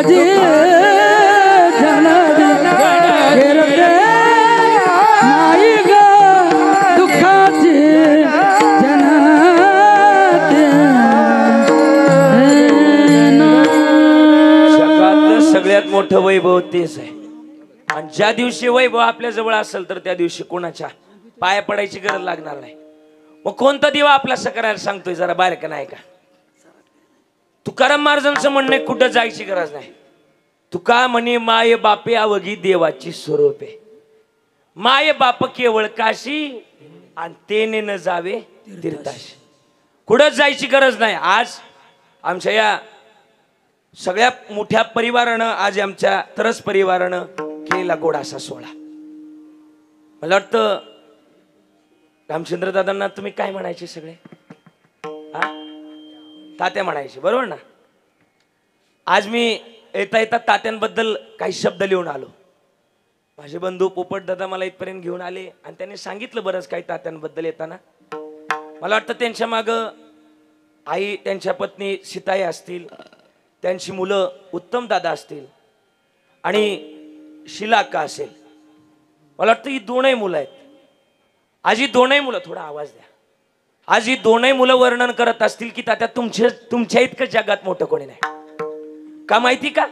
दुःखाची जननी फिरते नाही ग दुःखाची जगातलं सगळ्यात मोठं वैभव तेच आहे. आणि ज्या दिवशी वैभव आपल्या जवळ असेल तर त्या दिवशी कोणाच्या पाया पडायची गरज लागणार नाही. मग कोणता देवा आपला असं करायला सांगतोय जरा बाहेर का नाही का? तुकाराम महाराजांचं म्हणणं कुठं जायची गरज नाही. तुका म्हणे माय बापे अवघी देवाची स्वरूपे. माय बाप केवळ काशी आणि तेने न जावे तीर्थाशी. कुठंच जायची गरज नाही. आज आमच्या या सगळ्या मोठ्या परिवारानं आज आमच्या तरस परिवारानं केलेला गोडासा सोहळा. मला वाटतं रामचंद्र दादांना तुम्ही काय म्हणायचे सगळे? तात्या म्हणायचे बरोबर ना. आज मी येता येता तात्यांबद्दल काही शब्द लिहून आलो. माझे बंधू पोपट दादा मला इथपर्यंत घेऊन आले आणि त्यांनी सांगितलं बरंच काही तात्यांबद्दल येताना. मला वाटतं त्यांच्या मागं आई त्यांच्या पत्नी सीताई असतील, त्यांची मुलं उत्तम दादा असतील आणि शिलाक्का असेल. मला वाटतं ही दोनही मुलं आहेत. आज ही दोनही मुलं, थोडा आवाज द्या, आज ही दोनही मुलं वर्णन करत असतील की तात्या तुमच्या इतकं जगात मोठं कोणी नाही. का माहिती का?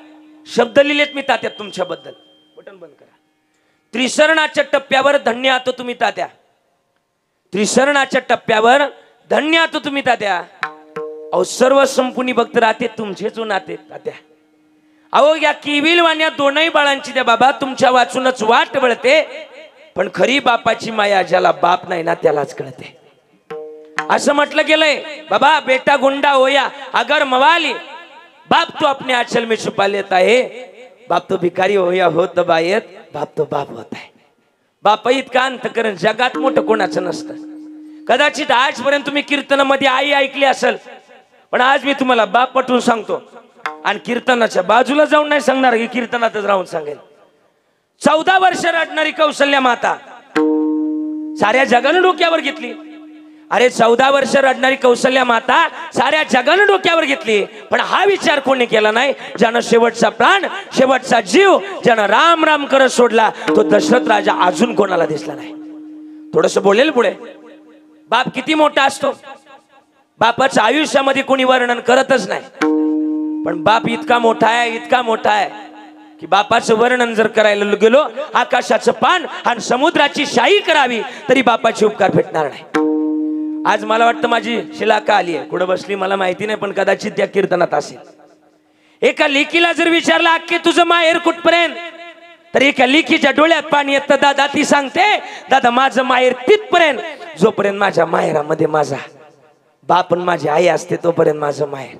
शब्द लिहिलेत मी तात्यात तुमच्याबद्दल. बटन बंद करा. त्रिशरणाच्या टप्प्यावर धन्य आहात तुम्ही तात्या. त्रिशरणाच्या टप्प्यावर धन्य आहात तुम्ही तात्या. अहो सर्व संपूर्ण भक्त राहते तुमचेच नाते तात्या. अहो या किविल वाण्या दोनही बाळांची द्या बाबा तुमच्या वाचूनच वाट वळते. पण खरी बापाची माया ज्याला बाप नाही ना त्यालाच कळते. असं म्हटलं गेलंय बाबा बेटा गुंडा होया अगर मवाली, बाप तो अपने आंचल में छुपा लेता है. बाप तो भिकारी होया होत बायत, बाप तो बाप होत आहे. बाप इतका अंतकरण जगात मोठं कोणाचं नसतं. कदाचित आजपर्यंत तुम्ही कीर्तनामध्ये आई ऐकली असेल, पण आज मी तुम्हाला बाप पटवून सांगतो आणि कीर्तनाच्या बाजूला जाऊन नाही सांगणार की कीर्तनातच राहून सांगेल. 14 वर्ष रडणारी कौशल्या माता साऱ्या जगानं डोक्यावर घेतली. अरे 14 वर्ष रडणारी कौशल्या माता साऱ्या जगानं डोक्यावर घेतली. पण हा विचार कोणी केला नाही. ज्यानं शेवटचा प्राण शेवटचा जीव ज्यानं राम राम करत सोडला तो दशरथ राजा अजून कोणाला दिसला नाही. थोडस बोलेल पुढे. बाप किती मोठा असतो बापाच्या आयुष्यामध्ये कोणी वर्णन करतच नाही. पण बाप इतका मोठा आहे, इतका मोठा आहे की बापाचं वर्णन जर करायला गेलो आकाशाचं पान आणि समुद्राची शाही करावी तरी बापाचे उपकार भेटणार नाही. आज मला वाटतं माझी शिलाका आली आहे, कुठं बसली मला माहिती नाही, पण कदाचित त्या कीर्तनात असेल. एका लेकीला जर विचारला अख्खे तुझं माहेर कुठपर्यंत, तर एका लेकीच्या डोळ्यात पाणी येतं. दादा ती सांगते दादा माझं माहेर तिथपर्यंत जोपर्यंत माझ्या माहेरामध्ये माझा बाप आणि माझी आई असते तोपर्यंत माझं माहेर.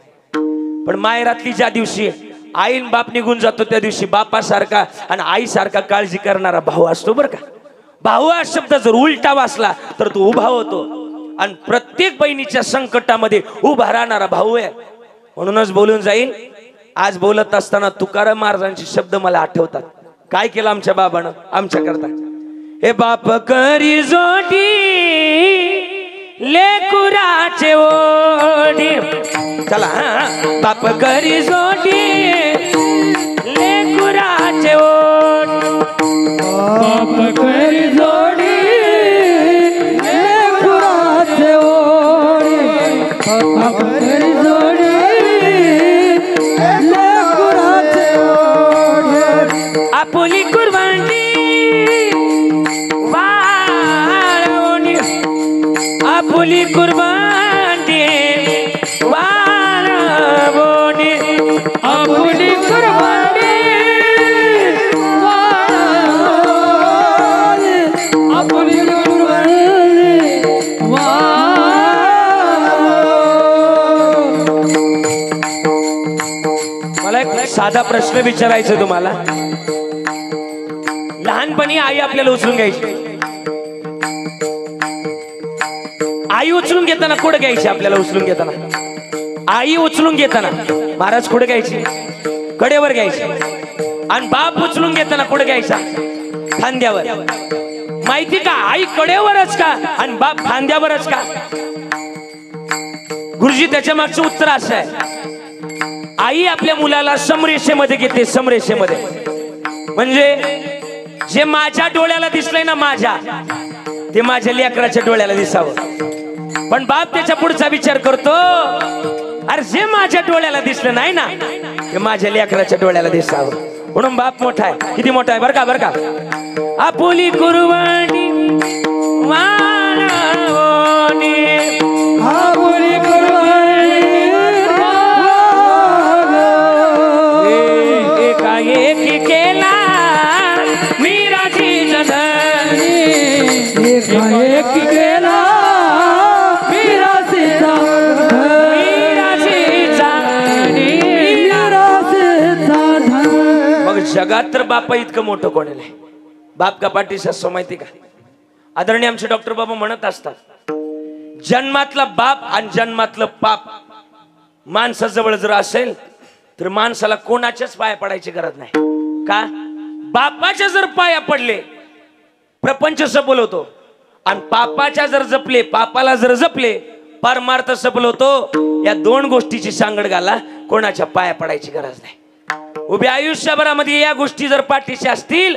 पण माहेरातली ज्या दिवशी आईन बाप निघून जातो त्या दिवशी बापासारखा आणि आईसारखा काळजी करणारा भाऊ असतो बरं का. भाऊ हा शब्द जर उलटा वाचला तर तो उभा होतो आणि प्रत्येक बहिणीच्या संकटामध्ये उभा राहणारा भाऊ आहे. म्हणूनच बोलून जाईल. आज बोलत असताना तुकाराम महाराजांचे शब्द मला आठवतात. काय केलं आमच्या बाबानं आमच्या करता. हे बाप करी जोडी लेकुराचे ओढी. चला बाप करी जोडी लेकुराचे ओढी. बाप करी जोडी लेकुराचे ओढी. बाप करी जोडी लेकुराचे ओढी. आपुली कुर्बानी वाळवणी, आपुली कुर्बानी वाळवणी, आपुली कुर्बानी वाळवणी, आपुली कुर्बानी वाळवणी. मला एक साधा प्रश्न विचारायचा तुम्हाला. लहानपणी आई आपल्याला उचलून घ्यायची. आई उचलून घेताना कुठं घ्यायची? आपल्याला उचलून घेताना आई उचलून घेताना महाराज कुठं घ्यायची? कडेवर घ्यायची. आणि बाप उचलून घेताना कुठं घ्यायचा? खांद्यावर. माहिती का आई कडेवरच का आणि बाप खांद्यावरच का? गुरुजी त्याच्या मागचं उत्तर असं आहे. आई आपल्या मुलाला समरेषेमध्ये घेते, समरेषेमध्ये. म्हणजे जे माझ्या डोळ्याला दिसलंय ना, माझ्या ते माझ्या लेकराच्या डोळ्याला दिसावं. पण बाप त्याच्या पुढचा विचार करतो, अरे जे माझ्या डोळ्याला दिसलं नाही ना, ते माझ्या लेकराच्या डोळ्याला दिसावं. म्हणून बाप मोठा आहे. किती मोठा आहे बरं का, बरं का. आपुली कुर्बानी वाळवणी, आपुली कुर्बानी एकाएकी केला मीराची जधनी, एकाएकी केला मीरासीचा धन. मग जगात तर बापा इतकं मोठं कोणी नाही. बाप का पाठीशी असतो माहिती का. आदरणीय आमचे डॉक्टर बाबा म्हणत असतात, जन्मातला बाप आणि जन्मातलं पाप माणसाजवळ जर असेल तर माणसाला कोणाच्याच पाया पडायची गरज नाही. का, बापाच्या जर पाया पडले प्रपंच सबल होतो, आणि पापाच्या जर जपले, पापाला जर जपले परमार्थ सबल होतो. या दोन गोष्टीची सांगड घाला, कोणाच्या पाया पडायची गरज नाही. उभ्या आयुष्यभरामध्ये या गोष्टी जर पाठीशी असतील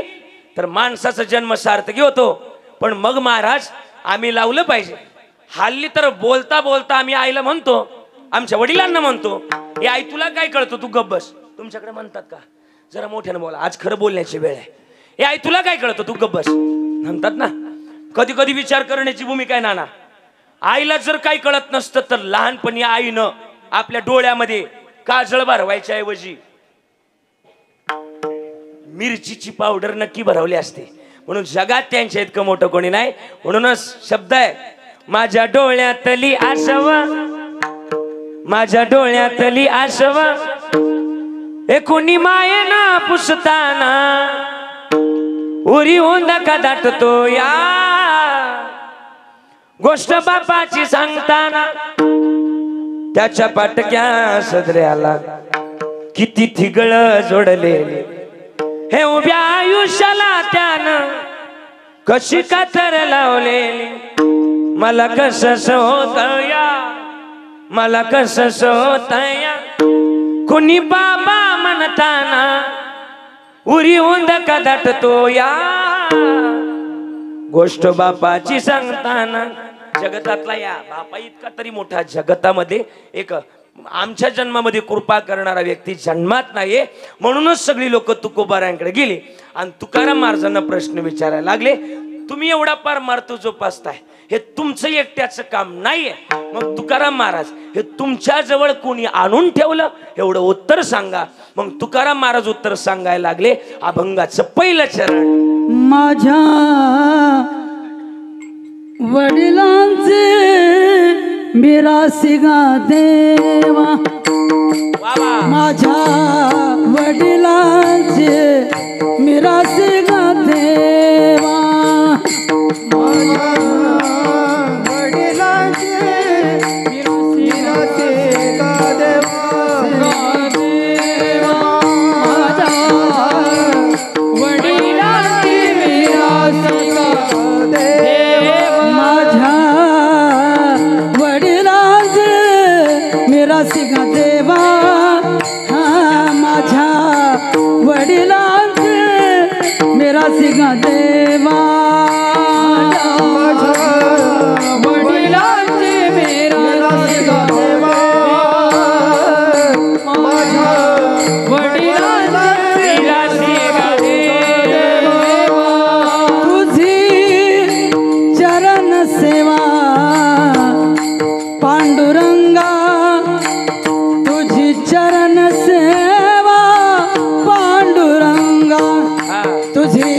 तर माणसाचा जन्म सार्थकी होतो. पण मग महाराज आम्ही लावलं पाहिजे. हल्ली तर बोलता बोलता आम्ही आईला म्हणतो, आमच्या वडिलांना म्हणतो, हे आई तुला काय कळतं, तू गप्प बस. तुमच्याकडे म्हणतात का, जरा मोठ्यानं बोला, आज खरं बोलण्याची वेळ आहे. हे आई तुला काय कळतं, तू गप्प बस म्हणतात ना. कधी कधी विचार करण्याची भूमिका आहे नाना. आईला जर काही कळत नसतं तर लहानपणी आईनं आपल्या डोळ्यामध्ये काजळ भरवायच्या ऐवजी मिरचीची पावडर नक्की भरवली असते. म्हणून जगात त्यांच्या इतकं मोठं कोणी नाही. म्हणूनच शब्द आहे, माझ्या डोळ्यातली आशवा, माझ्या डोळ्यातली आशवा, एकुणी मायेना पुसताना उरी होंदा का दाटतो या. गोष्ट बापाची सांगताना त्याच्या पाटक्या सदऱ्याला किती थिगळ जोडलेले. हे उभ्या आयुष्याला त्यानं कशी कातर लावलेली. मला कसं होत या, मला कसं होत या, कुणी बाबा म्हणताना उरी होंद का दाटतो या. गोष्ट बापाची सांगताना जगतातला या बापा इतका तरी मोठा जगतामध्ये एक आमच्या जन्मामध्ये कृपा करणारा व्यक्ती जन्मात नाहीये. म्हणूनच सगळी लोक तुकोबारांकडे गेली आणि तुकाराम महाराजांना प्रश्न विचारायला लागले, तुम्ही एवढा परमार्थ जोपासताय, हे तुमचं एकट्याचं काम नाहीये. मग तुकाराम महाराज, हे तुमच्या जवळ कोणी आणून ठेवलं, एवढं उत्तर सांगा. मग तुकाराम महाराज उत्तर सांगायला लागले, अभंगाचं पहिलं चरण. माझ्या वडिलांचे मिरासी गा देवा, माझ्या वडिलांचे मिरासी गा देवा, सिंगा देवा, माझ्या वडिलांचे मेरा सिंगा देवा, वडिलांचे मेरा सिंगा देवा, माझ्या वडिलांचे मेरा सिंगा देवा. तुझी चरण सेवा पांडुरंगा, चरण सेवा पांडुरंगा, तुझी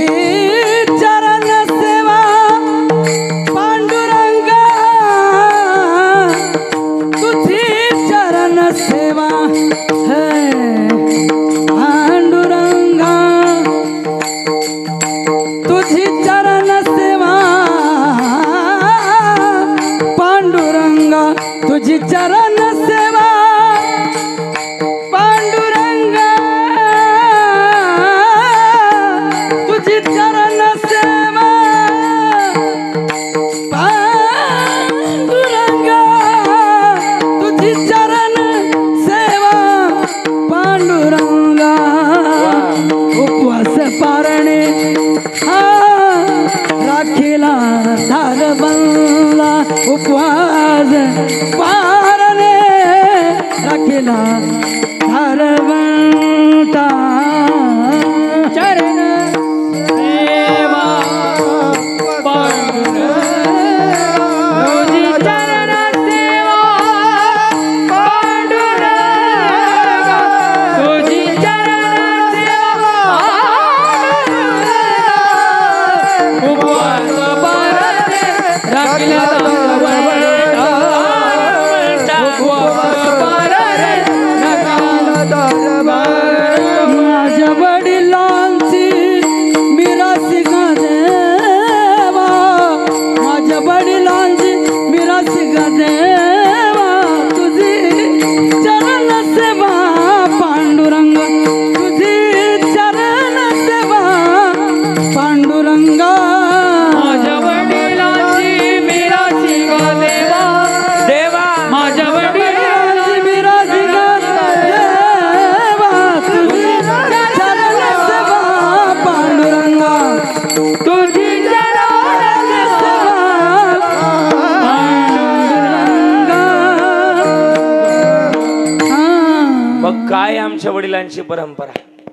काय आमच्या वडिलांची परंपरा.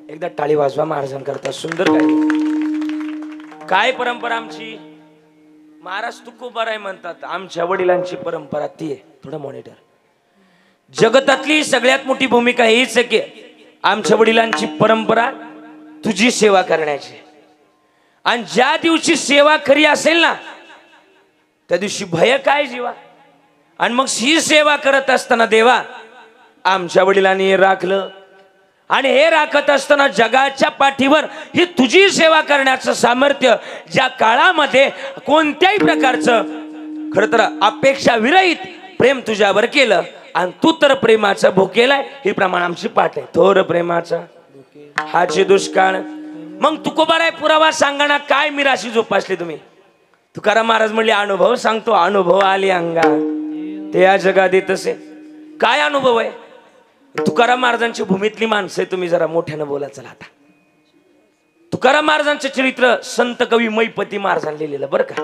एकदा टाळी वाजवा महाराजांकरता. सुंदर काय परंपरा आमची. महाराज तुकोबाराय म्हणतात आमच्या वडिलांची परंपरा ती आहे. थोडं मॉनिटर. जगतातली सगळ्यात मोठी भूमिका हीच आहे की आमच्या वडिलांची परंपरा तुझी सेवा करण्याची. आणि ज्या दिवशी सेवा खरी असेल ना त्या दिवशी भय काय जीवा. आणि मग ही सेवा करत असताना देवा आमच्या वडिलांनी राखलं. आणि हे राखत असताना जगाच्या पाठीवर ही तुझी सेवा करण्याचं सामर्थ्य ज्या काळामध्ये कोणत्याही प्रकारचं खरं तर अपेक्षा विरहित प्रेम तुझ्यावर केलं आणि तू तर प्रेमाचा भुकेलाय. हे प्रमाण आमची पाठ आहे. थोर प्रेमाचा हाची दुष्काळ. मग तुकोबाराय पुरावा सांगणं काय मिराशी जोपासली तुम्ही. तुकाराम महाराज म्हणले अनुभव सांगतो. अनुभव आली अंगा ते या जगात येतसे. काय अनुभव आहे. तुकाराम महाराजांची भूमीतली माणसं तुम्ही जरा मोठ्यानं बोला. चला आता तुकाराम महाराजांचं चरित्र संत कवी मैपती महाराजांनी लिहिलेलं बरं का.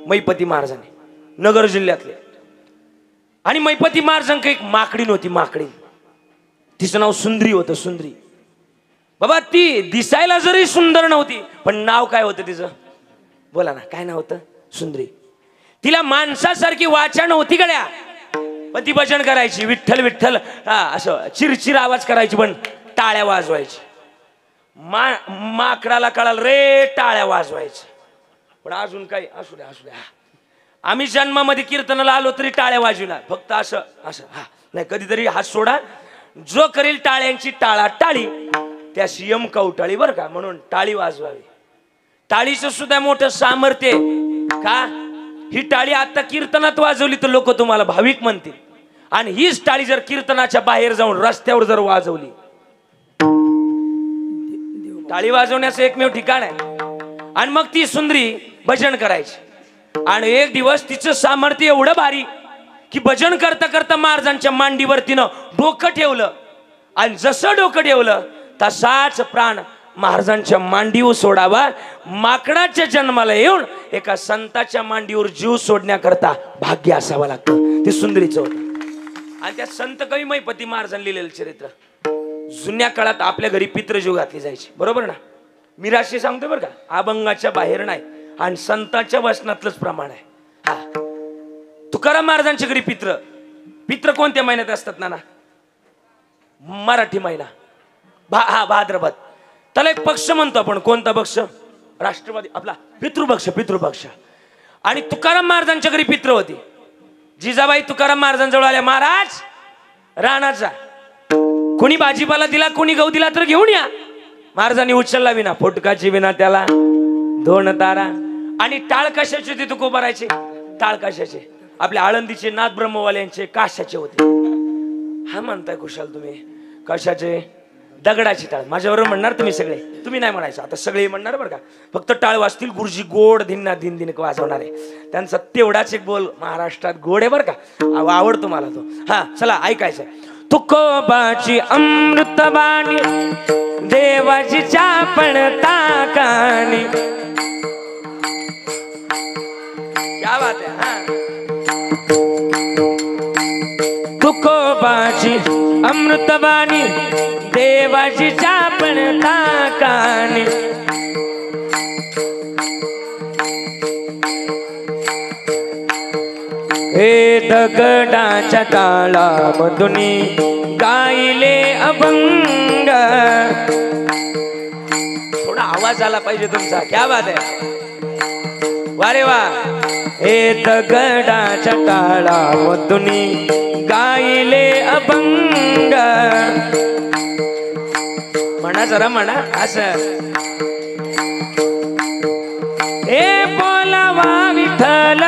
मैपती महाराजांनी नगर जिल्ह्यातले. आणि मैपती महाराजांक एक माकडीन होती. माकडीन तिचं नाव सुंदरी होतं. सुंदरी बाबा ती दिसायला जरी सुंदर नव्हती पण नाव काय होतं तिचं बोला ना. काय नाव होतं. सुंदरी. तिला माणसासारखी वाचा नव्हती गड्या पण ती भजन करायची. विठ्ठल विठ्ठल असं चिरचिर आवाज करायची पण टाळ्या वाजवायची. माकडाला कळाल रे टाळ्या वाजवायची. पण अजून काही असू द्या असू द्या. आम्ही जन्मामध्ये कीर्तनाला आलो तरी टाळ्या वाजविणार. फक्त असं असं हा नाही. कधीतरी हात सोडा. जो करील टाळ्यांची टाळा टाळी त्याशी यम कवटाळी बरं का. म्हणून टाळी वाजवावी. टाळीचं सुद्धा मोठं सामर्थ्य का. ही टाळी आता कीर्तनात वाजवली तर लोक तुम्हाला भाविक म्हणतील. आणि हीच टाळी जर कीर्तनाच्या बाहेर जाऊन रस्त्यावर जर वाजवली. टाळी वाजवण्याचं एकमेव ठिकाण आहे. आणि मग ती सुंदरी भजन करायची. आणि एक दिवस तिचं सामर्थ्य एवढं भारी की भजन करता करता महाराजांच्या मांडीवर तिनं डोकं ठेवलं. आणि जसं डोकं ठेवलं तसाच प्राण महाराजांच्या मांडीवर सोडावा. माकडाच्या जन्माला येऊन एका संताच्या मांडीवर जीव सोडण्याकरता भाग्य असावं लागतं. ते सुंदरीचं होतं. आणि त्या संत कवी मैपती महाराजांनी लिहिलेलं चरित्र. जुन्या काळात आपल्या घरी पितृजीव घातली जायची बरोबर ना. मी राशी सांगतोय बरं का. अभंगाच्या बाहेर नाही. आणि संतांच्या वचनातलंच प्रमाण आहे. हा तुकाराम महाराजांच्या घरी पित्र कोणत्या महिन्यात असतात ना. मराठी महिना भाद्रपद. त्याला एक पक्ष म्हणतो आपण. कोणता पक्ष. राष्ट्रवादी आपला पितृपक्ष. आणि तुकाराम महाराजांच्या घरी पित्र होती. जिजाबाई तुकाराम महाराजांजवळ आल्या. महाराज रानाचा कोणी भाजीपाला दिला कोणी गहू दिला तर घेऊन या. महाराजांनी उचलला विना फोटकाची विना त्याला 2 तारा. आणि टाळ कशाचे होते तुकोबारायचे. टाळ कशाचे. आपल्या आळंदीचे नाथ ब्रह्मवाल्यांचे काशाचे होते. हा म्हणताय खुशाल तुम्ही. कशाचे. दगडाची टाळ. माझ्याबरोबर म्हणणार तुम्ही सगळे. तुम्ही नाही म्हणायचं आता सगळे म्हणणार बरं का. फक्त टाळ वाजतील. गुरुजी गोड धिन्ना दिन दिन वाजवणार आहे. त्यांचा तेवढाच एक बोल महाराष्ट्रात गोड आहे बरं का. आवडतो मला तो. हा चला ऐकायचं. तुकोबाची अमृतवाणी देवाची चापणता कानी. क्या बात है. हा तुकोबाची अमृतवाणी देवाची चापणता कानी. हे दगडाच्या टाळामधुनी गायले अभंग. थोडा आवाज आला पाहिजे तुमचा. क्या बात आहे. वारे वा. हे दगडाच्या टाळामधुनी गायले अभंग. म्हणा जरा म्हणा असं. हे बोलावा विठ्ठल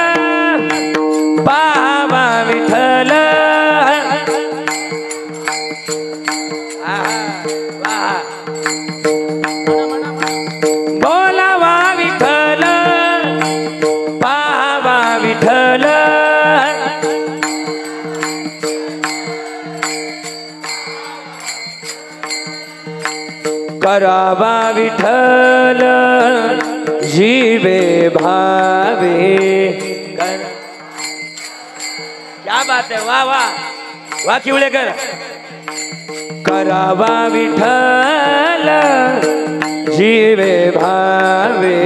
पावा विठ्ठल. बोलावा विठ्ठल पावा विठ्ठल. करावा विठ्ठल जीवे भावे. क्या बात है. वाह वाह वाह किवळेकर. करावा विठ्ठल जीवे भावे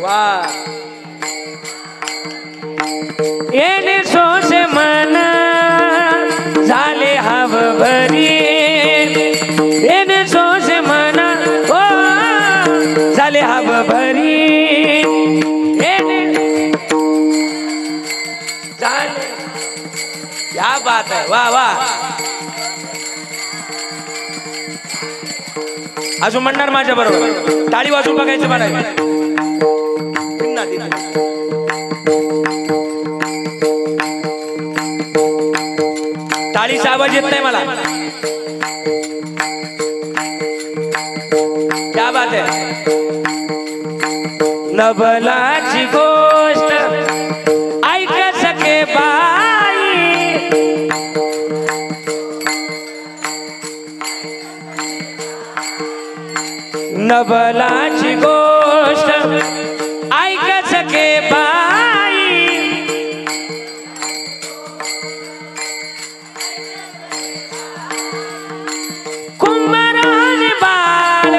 वा येणे सोसे मन झाले हव भरी येणे सोसे मन ओ झाले हव भरी येणे झाले क्या बात है वाह वाह अजून म्हणणार माझ्या बरोबर टाळी वाजून बघायचं मला टाळीचा आवाज येत नाही मला क्या बात है नवलाची गोष्ट ऐक सके बाई नवलाची गोष्ट ऐक सके बाई कुंभाराने बाळ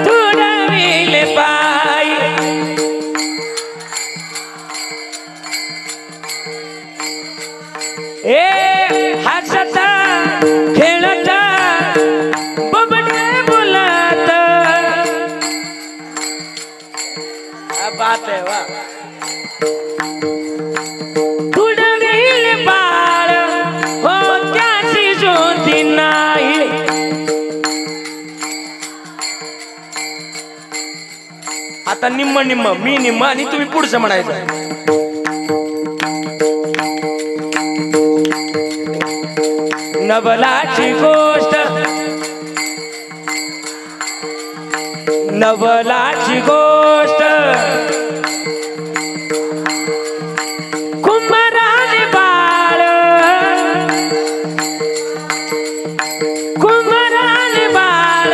तुडविले पायी ए हसता खेळता बबडे बोलत बात है वाह तुडविले बाळ हो त्याची ज्योती नाही आता निम्म निम्म मी निम्म आणि तुम्ही पुढचं म्हणायचं नवलाची गोष्ट नवलाची गोष्ट कुंभाराने बाळ कुंभाराने बाळ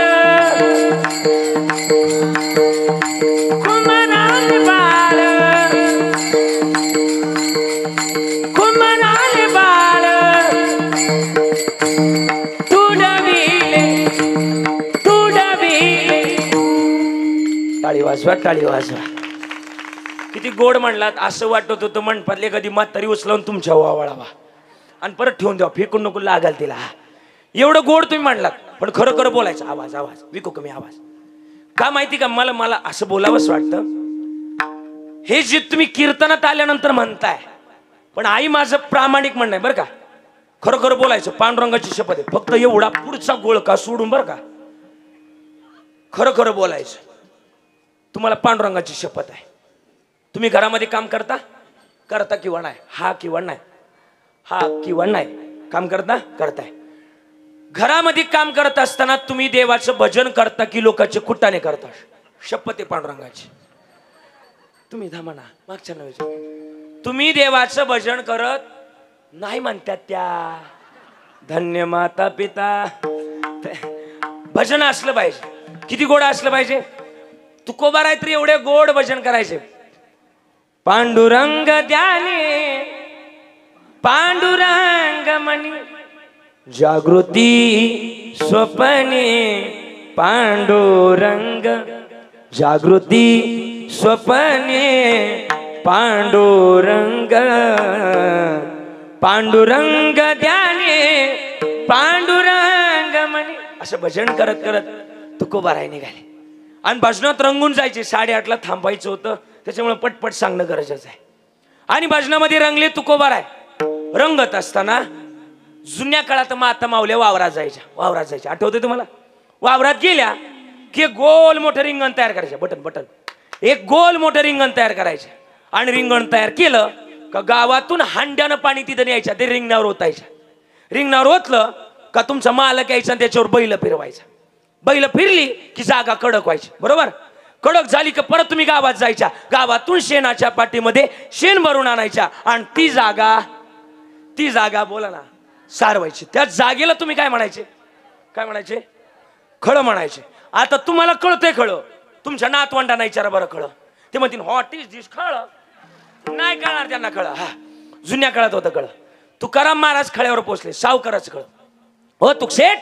कुंभाराने बाळ कुंभाराने बाळ तुडविले तुडविले टाळी वाजवा टाळी वाजवा किती गोड म्हणलात असं वाटत होतं म्हणपातले कधी म्हातारी उचलवून तुमच्या वावळावा आणि परत ठेवून द्या फेकून नको लागाल तिला एवढं गोड तुम्ही म्हणलात पण खरं खरं बोलायचं आवाज आवाज विकू कमी आवाज का माहिती का मला असं बोलावंच वाटतं हे जे तुम्ही कीर्तनात आल्यानंतर म्हणताय पण आई माझं प्रामाणिक म्हणणं आहे बरं का खरं खरं बोलायचं पांडुरंगाची शपथ आहे फक्त एवढा पुढचा गोळका सोडून बरं का खरं खरं बोलायचं तुम्हाला पांडुरंगाची शपथ आहे तुम्ही घरामध्ये काम करता करता किंवा नाही हा किंवा नाही हा किंवा नाही काम करता करताय घरामध्ये काम करत असताना तुम्ही देवाचं भजन करता की लोकांचे कुटाने करता शपथ आहे पांडुरंगाची तुम्ही धामाना मागच्या नव्हे तुम्ही देवाचं भजन करत नाही म्हणतात त्या धन्य माता पिता भजन असलं पाहिजे किती गोड असलं पाहिजे तुकोबा राय तरी एवढे गोड भजन करायचे पांडुरंग द्याने पांडुरंग मनी जागृती स्वप्ने पांडुरंग जागृती स्वप्ने पांडुरंग पांडुरंग द्याने पांडुरंग मनी असं भजन करत करत तुकोबा राय निघाले आणि भजनात रंगून जायचे 8:30ला थांबायचं होतं त्याच्यामुळे पटपट सांगणं गरजेचं आहे आणि भजनामध्ये रंगले तुकोबा राय रंगत असताना जुन्या काळात माता मावल्या वावरात जायच्या आठवते तुम्हाला वावरात गेल्या की गोल मोठं रिंगण तयार करायचं बटन एक गोल मोठं रिंगण तयार करायचं आणि रिंगण तयार केलं का गावातून हांड्यानं पाणी तिथं यायचं ते रिंगणावर ओतायच्या रिंगणावर ओतलं का तुमचा मालक यायचा त्याच्यावर बैल फिरवायचा बैल फिरली की जागा कडक व्हायची बरोबर कडक झाली की परत तुम्ही गावात जायच्या गावातून शेणाच्या पाठीमध्ये शेण भरून आणायच्या आणि ती जागा बोला ना सारवायची त्या जागेला तुम्ही काय म्हणायचे खळ म्हणायचे आता तुम्हाला कळतंय खळ तुमच्या नातवंडांना विचारा बरं खळ ते म्हणतील व्हॉट इज दिस खळ नाही कळणार त्यांना खळ हा जुन्या काळात होतं खळ तुकाराम महाराज खळ्यावर पोचले. सावकाराच खळ. हो तुकशेठ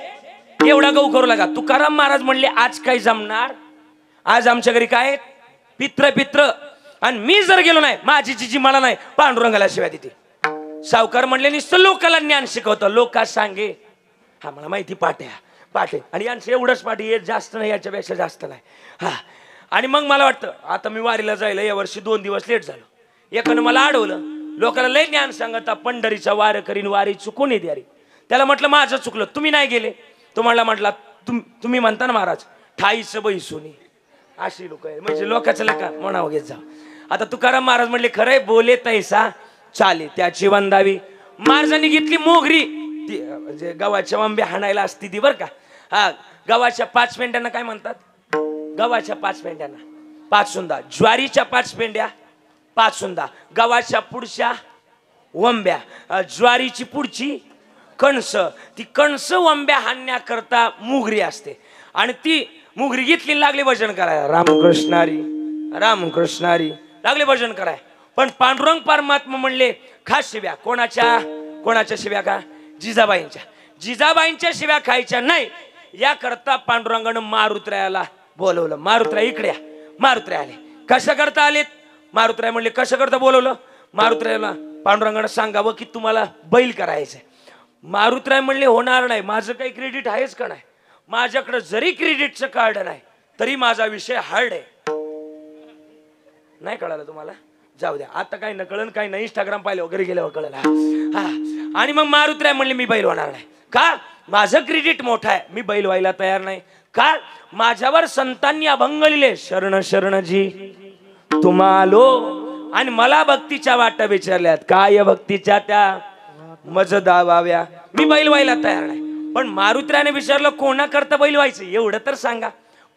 एवढा गहू करू लागा. तुकाराम महाराज म्हणले आज काय जमणार, आज आमच्या घरी काय पित्र आणि मी जर गेलो नाही माझी जिजी मला नाही पांडुरंगाला शिव्या देते. सावकार म्हणले नुसतं लोकाला ज्ञान शिकवतं, लोका सांगे. हा मला माहिती पाटे आणि यांचं एवढंच पाठी येत जास्त नाही, याच्यापेक्षा जास्त नाही. हा आणि मग मला वाटतं आता मी वारीला जायला यावर्षी 2 दिवस लेट झालो. एकानं मला अडवलं, लोकांना लय ज्ञान सांगता पंढरीचा वार करीन वारी चुकून येते अरे. त्याला म्हटलं माझं चुकलं, तुम्ही नाही गेले. तो म्हटला तुम्ही म्हणता ना महाराज ठाईचं बैसुनी अशी लोक आहे म्हणजे लोकांचं लेखा म्हणावं घेत जा. आता तुकाराम महाराज म्हणले खरंय बोले तैसा चाले त्याची वंदावी. महाराजांनी घेतली मोगरी ती म्हणजे गव्हाच्या आंबे हाणायला असती ती बरं का. हा गव्हाच्या 5 पेंड्यांना काय म्हणतात, गव्हाच्या 5 पेंड्यांना 5 सुंदा, ज्वारीच्या 5 पेंड्या 5 सुंदा, गव्हाच्या पुढच्या वंब्या, ज्वारीची पुढची कणस. ती कणस वंब्या हाणण्याकरता मुगरी असते आणि ती मुगरी घेतली लागली भजन करायला. रामकृष्णारी लागले भजन कराय. पण पांडुरंग परमात्मा म्हणले खास शिव्या. कोणाच्या शिव्या का, जिजाबाईंच्या शिव्या खायच्या नाही याकरता पांडुरंगानं मारुतरायाला बोलवलं. मारुतराय इकडे, मारुतराय आले. कशा करता आलेत, मारुतराय म्हणले कशा करता बोलवलं. मारुतरायाला पांडुरंगानं सांगावं की तुम्हाला बैल करायचंय. मारुतराय म्हणले होणार नाही, माझं काही क्रेडिट आहेच का नाही, माझ्याकडे जरी क्रेडिटचं कार्ड नाही तरी माझा विषय हार्ड आहे. नाही कळालं तुम्हाला, जाऊ द्या. आता काही न कळलं काही नाही, इंस्टाग्राम पाहिलं वगैरे गेल्यावर कळलं. हा आणि मग मारुतराय म्हणले मी बैल होणार नाही. का, माझं क्रेडिट मोठं आहे, मी बैल व्हायला तयार नाही. का, माझ्यावर संतांनी अभंग लिहिले शरण जी तुम्हालो आणि मला भक्तीच्या वाटा विचारल्यात काय भक्तीच्या त्या मज दावाव्या. मी बैल व्हायला तयार नाही. पण मारुतरायाने विचारलं कोणा करता बैल व्हायचं एवढं तर सांगा.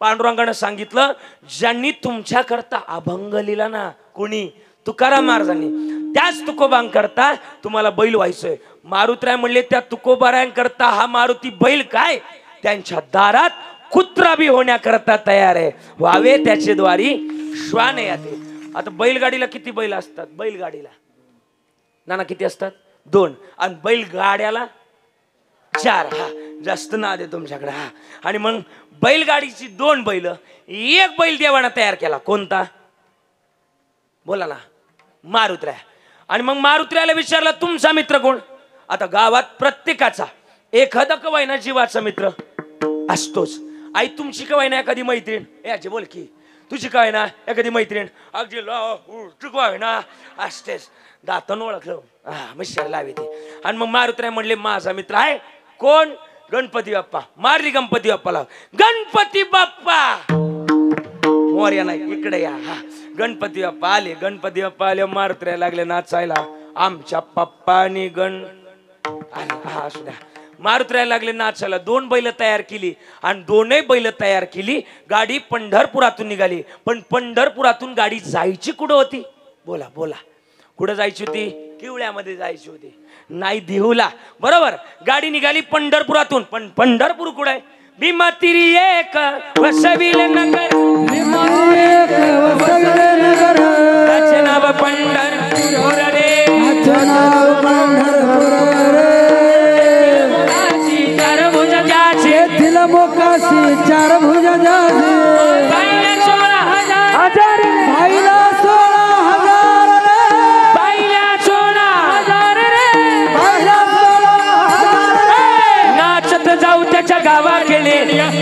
पांडुरंगानं सांगितलं ज्यांनी तुमच्या करता अभंग लिहिला ना, कोणी, तुकाराम महाराजांनी, त्याच तुकोबांकरता तुम्हाला बैल व्हायचंय. मारुतराय म्हणले त्या तुकोबारांकरता हा मारुती बैल काय, त्यांच्या दारात कुत्रा बी होण्याकरता तयार आहे, व्हावे त्याचे द्वारी श्वान याते. आता बैलगाडीला किती बैल असतात, बैलगाडीला नाना किती असतात 2 आणि बैलगाड्याला 4. हा जास्त नाद आहे तुमच्याकडे. हा आणि मग बैलगाडीची 2 बैल, 1 बैल देवाना तयार केला. कोणता बोला ना, मारुतराय. आणि मग मारुतरायाला विचारलं तुमचा मित्र कोण. आता गावात प्रत्येकाचा एखादा कवायना जीवाचा मित्र असतोच. आई तुमची कवायना एखादी मैत्रीण, याची बोल की तुझी काय ना एखादी मैत्रीण अगदी ना असतेच. दातन ओळखलं मिश्र लावी ते. आणि मग मारुतराय म्हणले माझा मित्र आहे कोण, गणपती बाप्पा. मारली गणपती बाप्पाला, गणपती बाप्पा मोर्या नाही इकडे या. हा गणपती बाप्पा आले. गणपती बाप्पा आले, मारुतराय लागले नाचायला. आमच्या पप्पानी गण हा असू द्या. मारुतराय लागले नाचायला. 2 बैल तयार केली आणि 2ही बैल तयार केली. गाडी पंढरपुरातून निघाली. पण पंढरपुरातून गाडी जायची कुठं होती, बोला बोला कुठं जायची होती, किवळ्यामध्ये जायची होती, नाही देहूला. बरोबर, गाडी निघाली पंढरपुरातून. पण पंढरपूर कुठं आहे, भीमातिरी एक वसविल नगर, त्याचे नाव पंढरपूर रे, मोकाशी 4 भुजा जाजे, बाईला 16,000 बाईला 16,000 रे, बाईला 16,000 रे, बाईला 16,000 रे. नाचत जाऊ त्याच्या गावाकडे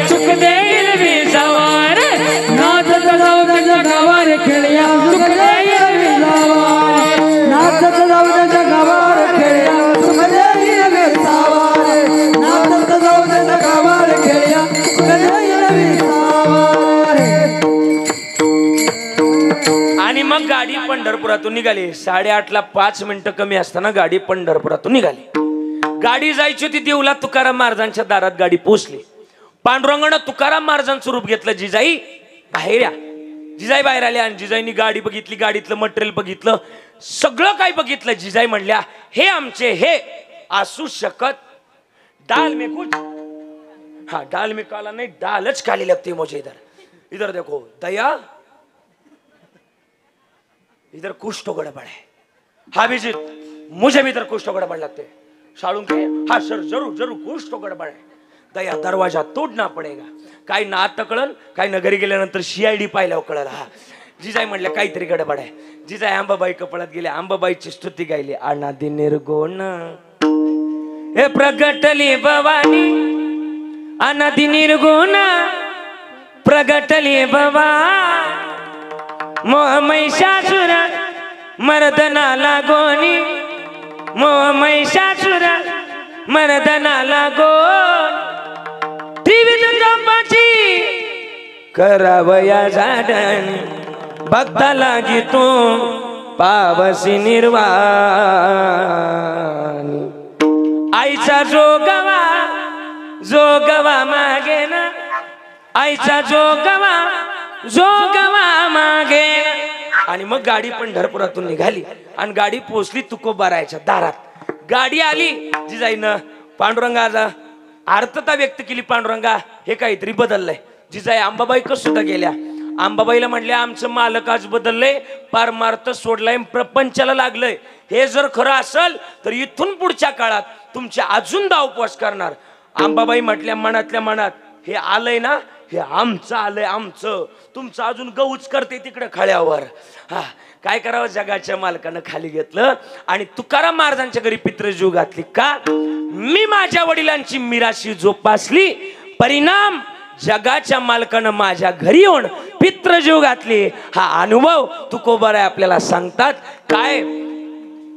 सुख देईल विसावा रे, नाचत जाऊ त्याच्या गावावर खेळ्या सुख देईल विसावा, नाचत जाऊ त्याच्या गावावर खेळ्या सुख देईल विसावा, नाचत जाऊ त्याच्या गावावर खेळ्या सुख देईल विसावा. आणि मग गाडी पंढरपुरातून निघाली. 8:30ला 5 मिनिटं कमी असताना गाडी पंढरपुरातून निघाली. गाडी जायची होती देऊला. तुकाराम महाराजांच्या दारात गाडी पोहोचली. पांडुरंगानं तुकाराम महाराजांचं रूप घेतलं. जिजाई बाहेर या. जिजाई बाहेर आल्या आणि जिजाईनी गाडी बघितली, गाडीतलं मटेरियल बघितलं, सगळं काही बघितलं. जिजाई म्हणल्या हे आमचे हे असू शकत डाल में कुछ, हाँ डाल में काला नहीं डालच काली लगती मुझे. इधर इधर देखो दया, इधर कुछ तो गड़बड़ है. हा अभिजीत मुझे भी तर कुछ तो गड़बड़ लगते है। साळुंखे, हाँ सर जरूर जरूर कुछ तो गड़बड़ है, दया दरवाजा तोडना पडेगा। काही ना आता कळलं, काही नगरी गेल्यानंतर CID पाहिल्यावर कळलं। हा जिजाई म्हणले काहीतरी गडबड आहे। जिजाई अंबाबाई कपळात गेले, अंबाबाईची स्तुती गायली। अनादि निर्गुण हे प्रगटली भवानी, अनादि निर्गुण प्रगटली भवानी। मोह महिषासुर मर्दनाला गोनी, मोह महिषासुर मर्दनाला गोनी। त्रिविध चंपाची करावया झाडण, भक्ता लागी तू पावसी निर्वाणी। आईचा जोगवा मागे ना, आईचा जोगवा मागे। आणि मग गाडी पंढरपुरातून निघाली आणि गाडी पोचली तुकोबारायच्या दारात। गाडी आली, जिजाईनं पांडुरंगाचा आर्तता व्यक्त केली, पांडुरंगा हे काहीतरी बदललंय। जिजाई अंबाबाईकडे सुद्धा गेल्या, अंबाबाईला म्हणले आमचं मालक आज बदललंय, पारमार्थ सोडलाय, प्रपंचाला लागलंय। हे जर खरं असेल तर इथून पुढच्या काळात तुमचे अजून उपवास करणार। अंबाबाई म्हटल्या मनातल्या मनात, हे आलंय ना हे आमचं आलंय, आमचं, तुमचं अजून गऊच करते तिकडे खळ्यावर। हा काय करावं, जगाच्या मालकानं खाली घेतलं आणि तुकाराम महाराजांच्या घरी पितृजीव घातली। का? मी माझ्या वडिलांची मिराशी जोपासली, परिणाम जगाच्या मालकानं माझ्या घरी येऊन पितृजीव घातली। हा अनुभव तुकोबाराय आपल्याला सांगतात। काय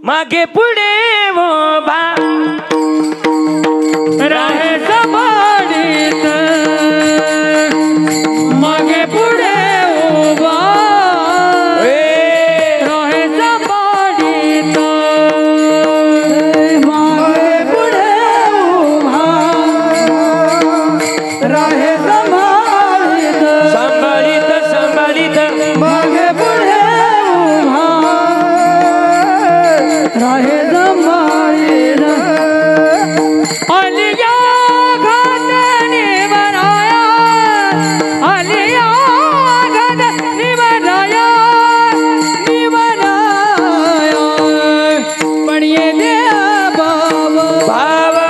मागे पुढे उभा राहे समाडीत, मागे पुढे उभा राहे समाडीत, मागे पुढे उभा राहे समाडीत, सांभाळीत मागे पुढे उभा राहे समाडीत। आलिया घातनी बनाया, आलिया घातनी बनाया, बनाया पढ़िए दे बाबा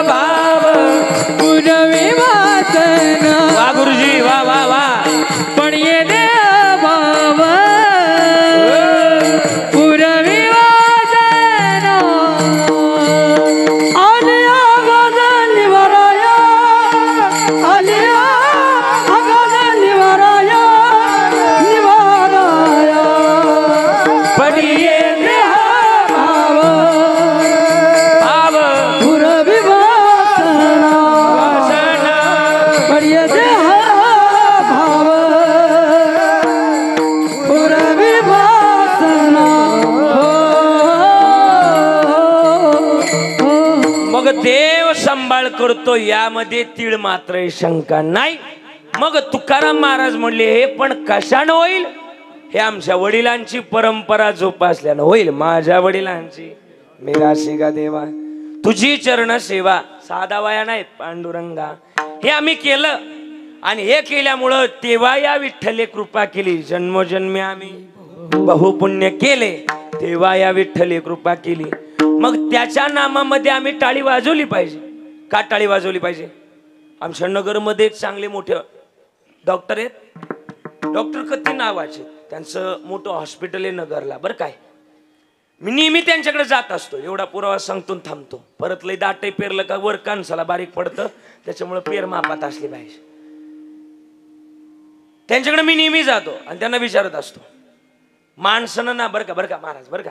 भाव गुरवी वासना, वा गुरुजी वा वा वा। पढ़िए दे बाबा गुरवी वासना। आलिया घातनी बनाया, आलिया घातनी बनाया, बनाया पडिये भाव भाव गुरवी वासना, वासना। पढ़िए दे भाव गुरवी वासना। मग देव सांभाळ करतो यामध्ये तीळ मात्र शंका नाही। मग तुकाराम महाराज म्हणले हे पण कशानं होईल, हे आमच्या वडिलांची परंपरा जोपासल्यानं होईल। माझ्या वडिलांची मिराशी गा देवा, तुझी चरण सेवा साधा वाया नाहीत पांडुरंगा। हे आम्ही केलं आणि हे केल्यामुळं तेव्हा या विठ्ठले कृपा केली। जन्मोजन्मी आम्ही बहुपुण्य केले, तेव्हा या विठ्ठले कृपा केली। मग त्याच्या नामामध्ये आम्ही टाळी वाजवली पाहिजे। का टाळी वाजवली पाहिजे? आमच्या नगरमध्ये एक चांगले मोठे डॉक्टर आहेत, डॉक्टर कत्ती नावाचे, त्यांचं मोठं हॉस्पिटल आहे नगरला बरं काय। मी नेहमी त्यांच्याकडे जात असतो, एवढा पुरावा सांगतो थांबतो। परत लई दाटे पेरलं का वर कानसाला बारीक पडतं, त्याच्यामुळे पेर मापात असली पाहिजे। त्यांच्याकडे मी नेहमी जातो आणि त्यांना विचारत असतो, माणसानं ना बरं का महाराज बरं का,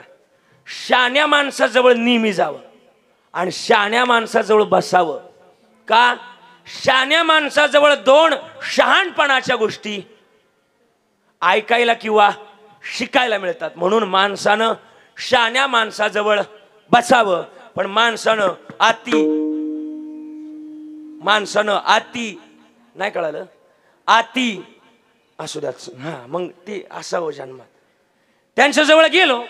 शहाण्या माणसाजवळ नेहमी जावं आणि शहाण्या माणसाजवळ बसावं। का? शहाण्या माणसाजवळ दोन शहाणपणाच्या गोष्टी ऐकायला किंवा शिकायला मिळतात, म्हणून माणसानं शहाण्या माणसाजवळ बसावं। पण माणसानं आती नाही कळालं, आती असू द्याच हा, मग ती असावं जन्मात। त्यांच्या जवळ गेलो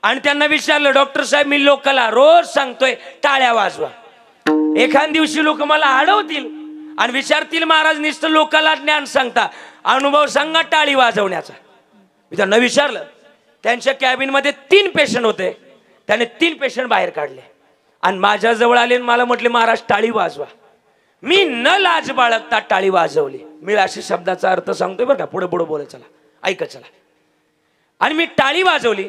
आणि त्यांना विचारलं, डॉक्टर साहेब मी लोकाला रोज सांगतोय टाळ्या वाजवा, एखाद दिवशी लोक मला अडवतील आणि विचारतील महाराज नुसतं लोकाला ज्ञान सांगता, अनुभव सांगा टाळी वाजवण्याचा। मी त्यांना विचारलं, त्यांच्या कॅबिन मध्ये 3 पेशंट होते, त्याने 3 पेशंट बाहेर काढले आणि माझ्या जवळ आले आणि मला म्हटले महाराज टाळी वाजवा. मी न लाज बाळगता टाळी वाजवली. मी अशा शब्दाचा अर्थ सांगतोय बरं का, पुढे पुढे बोला, चला ऐका चला. आणि मी टाळी वाजवली.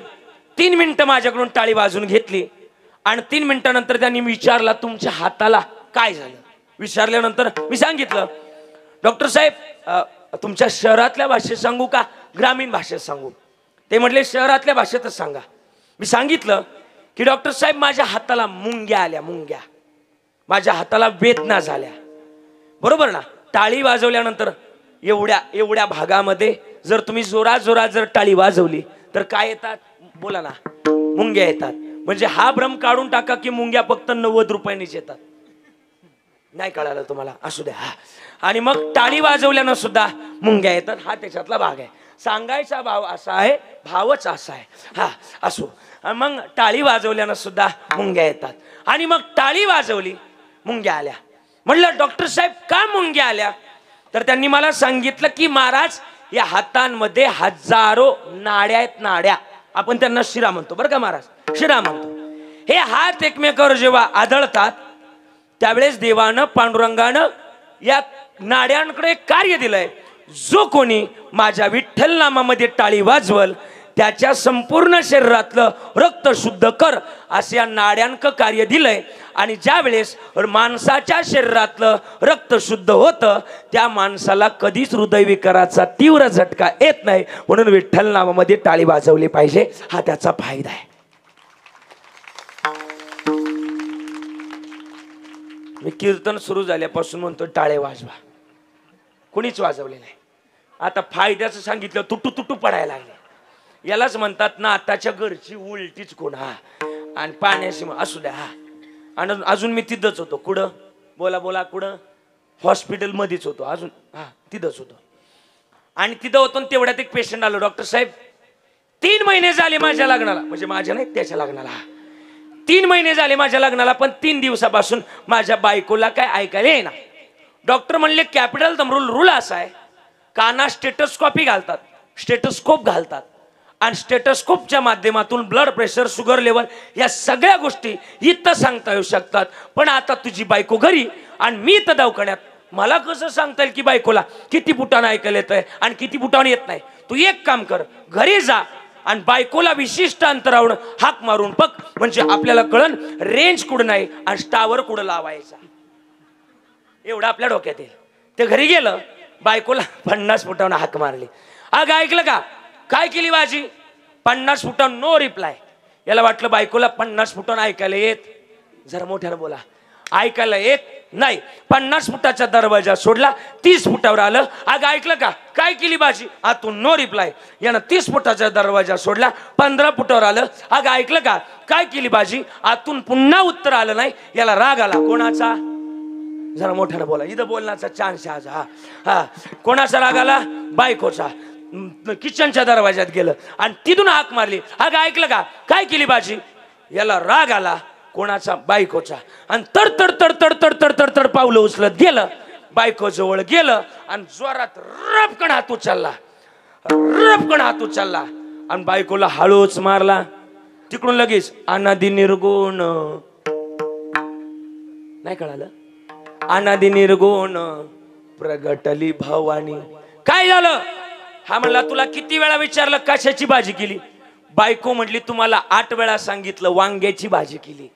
3 मिनिटं माझ्याकडून टाळी वाजवून घेतली आणि 3 मिनिटानंतर त्यांनी विचारला तुमच्या हाताला काय झालं. विचारल्यानंतर मी सांगितलं डॉक्टर साहेब तुमच्या शहरातल्या भाषेत सांगू का ग्रामीण भाषेत सांगू. ते म्हटले शहरातल्या भाषेतच सांगा. मी सांगितलं की डॉक्टर साहेब माझ्या हाताला मुंग्या आल्या, मुंग्या, माझ्या हाताला वेदना झाल्या. बरोबर ना. टाळी वाजवल्यानंतर एवढ्या भागामध्ये जर तुम्ही जोरात जोरात जर टाळी वाजवली तर काय येतात बोला ना, मुंग्या येतात. म्हणजे हा भ्रम काढून टाका की मुंग्या फक्त 90 रुपयांनीच येतात. नाही कळालं तुम्हाला, असू द्या. आणि मग टाळी वाजवल्यानं सुद्धा मुंग्या येतात, हा त्याच्यातला भाग आहे. सांगायचा भाव असा आहे, भावच असा आहे. हा असो. मग टाळी वाजवल्यानं सुद्धा मुंग्या येतात. आणि मग टाळी वाजवली, मुंग्या आल्या. म्हटलं डॉक्टर साहेब का मुंग्या आल्या. तर त्यांनी मला सांगितलं की महाराज या हातांमध्ये हजारो नाड्या आहेत, नाड्या. आपण त्यांना शिरा म्हणतो बरं का महाराज, शिरा म्हणतो. हे हात एकमेकावर जेव्हा आदळतात त्यावेळेस देवानं पांडुरंगानं या नाड्यांकडे कार्य दिलंय. जो कोणी माझ्या विठ्ठल नामामध्ये टाळी वाजवल त्याच्या संपूर्ण शरीरातलं रक्त शुद्ध कर असे या नाड्यांक कार्य दिलंय. आणि ज्या वेळेस माणसाच्या शरीरातलं रक्त शुद्ध होतं त्या माणसाला कधीच हृदयविकाराचा तीव्र झटका येत नाही. म्हणून विठ्ठल नामामध्ये टाळी वाजवली पाहिजे, हा त्याचा फायदा आहे. मी कीर्तन सुरू झाल्यापासून म्हणतो टाळे वाजवा, कोणीच वाजवले नाही. आता फायद्याचं सांगितलं तुटू तुटू पडायला लागले. यालाच म्हणतात ना आताच्या घरची उलटीच कोण. हा आणि पाण्याशी असू द्या. हा आणि अजून मी तिथंच होतो. कुठं बोला बोला, कुठं हॉस्पिटल मध्येच होतो अजून. हा तिथंच होतो. आणि तिथं होतो तेवढ्यात एक पेशंट आलो. डॉक्टर साहेब 3 महिने झाले माझ्या लग्नाला, म्हणजे माझ्या नाही त्याच्या लग्नाला. 3 महिने झाले माझ्या लग्नाला, पण 3 दिवसापासून माझ्या बायकोला काय ऐकायला येईना. डॉक्टर म्हणले कॅपिटल रूल असा आहे, काना स्टेटोस्कोपी घालतात, स्टेटोस्कोप घालतात आणि स्टेटोस्कोपच्या माध्यमातून ब्लड प्रेशर, शुगर लेवल या सगळ्या गोष्टी इथं सांगता येऊ शकतात. पण आता तुझी बायको घरी आणि मी तर दवाखान्यात, मला कसं सांगता येईल की बायकोला किती फुटानं ऐकायला येतंय आणि किती फुटानं येत नाही. तू एक काम कर, घरी जा आणि बायकोला विशिष्ट अंतरावरून हाक मारून बघ, म्हणजे आपल्याला कळन रेंज कुठं नाही आणि टावर कुठं लावायचा. एवढं आपल्या डोक्यात येईल. ते घरी गेलं, बायकोला 50 फुटावरून हाक मारली. अगं ऐकलं का, काय केली बाजी, 50 फुटावरून नो रिप्लाय. याला वाटलं बायकोला 50 फुटावरून ऐकायला येत, जरा मोठ्यानं बोला, ऐकायला येत नाही. 50 फुटाचा दरवाजा सोडला, 30 फुटावर आलं. अगं ऐकलं का, काय केली बाजी, आतून नो रिप्लाय. यानं 30 फुटाचा दरवाजा सोडला, 15 फुटावर आलं. अगं ऐकलं का, काय केली बाजी, आतून पुन्हा उत्तर आलं नाही. याला राग आला. कोणाचा, जरा मोठ्यानं बोला, इथं बोलण्याचा चान्स आज. हा हा कोणाचा राग आला, बायकोचा. किचनच्या दरवाज्यात गेलं आणि तिथून हाक मारली. अगं ऐकलं का, काय केली बाजी. याला राग आला. कोणाचा, बायकोचा. आणि तड तड तड तड तड तड तड तड पावलं उचलत गेलं, बायको जवळ गेलं आणि जोरात रपकन हात उचलला, रपकन हात उचलला आणि बायकोला हळूच मारला. तिकडून लगेच अनादि निर्गुण, नाही कळालं, अनादि निर्गुण प्रगटली भवानी. काय झालं, हा म्हणला तुला किती वेळा विचारलं कशाची भाजी केली. बायको म्हटली तुम्हाला 8 वेळा सांगितलं वांग्याची भाजी केली.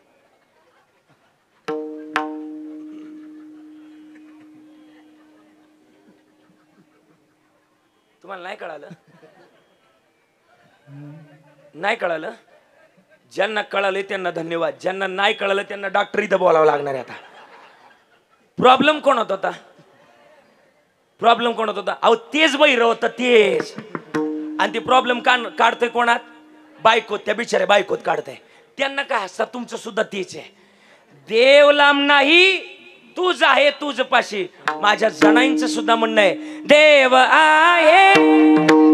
तुम्हाला नाही कळालं, नाही कळालं. ज्यांना कळाले त्यांना धन्यवाद, ज्यांना नाही कळालं त्यांना डॉक्टर इथं बोलावं लागणार आहे. आता प्रॉब्लेम कोण होता, प्रॉब्लेम कोण होता, अहो तेच बहिर होतं तेच. आणि ते प्रॉब्लेम काढतोय कोणात, बायकोत, त्या बिचाऱ्या बायकोत काढतंय. त्यांना काय असतात, तुमचं सुद्धा तेच आहे. देव लांब नाही तूच आहे तुझ पाशी. माझ्या जणांचं सुद्धा म्हणणं आहे, देव आहे,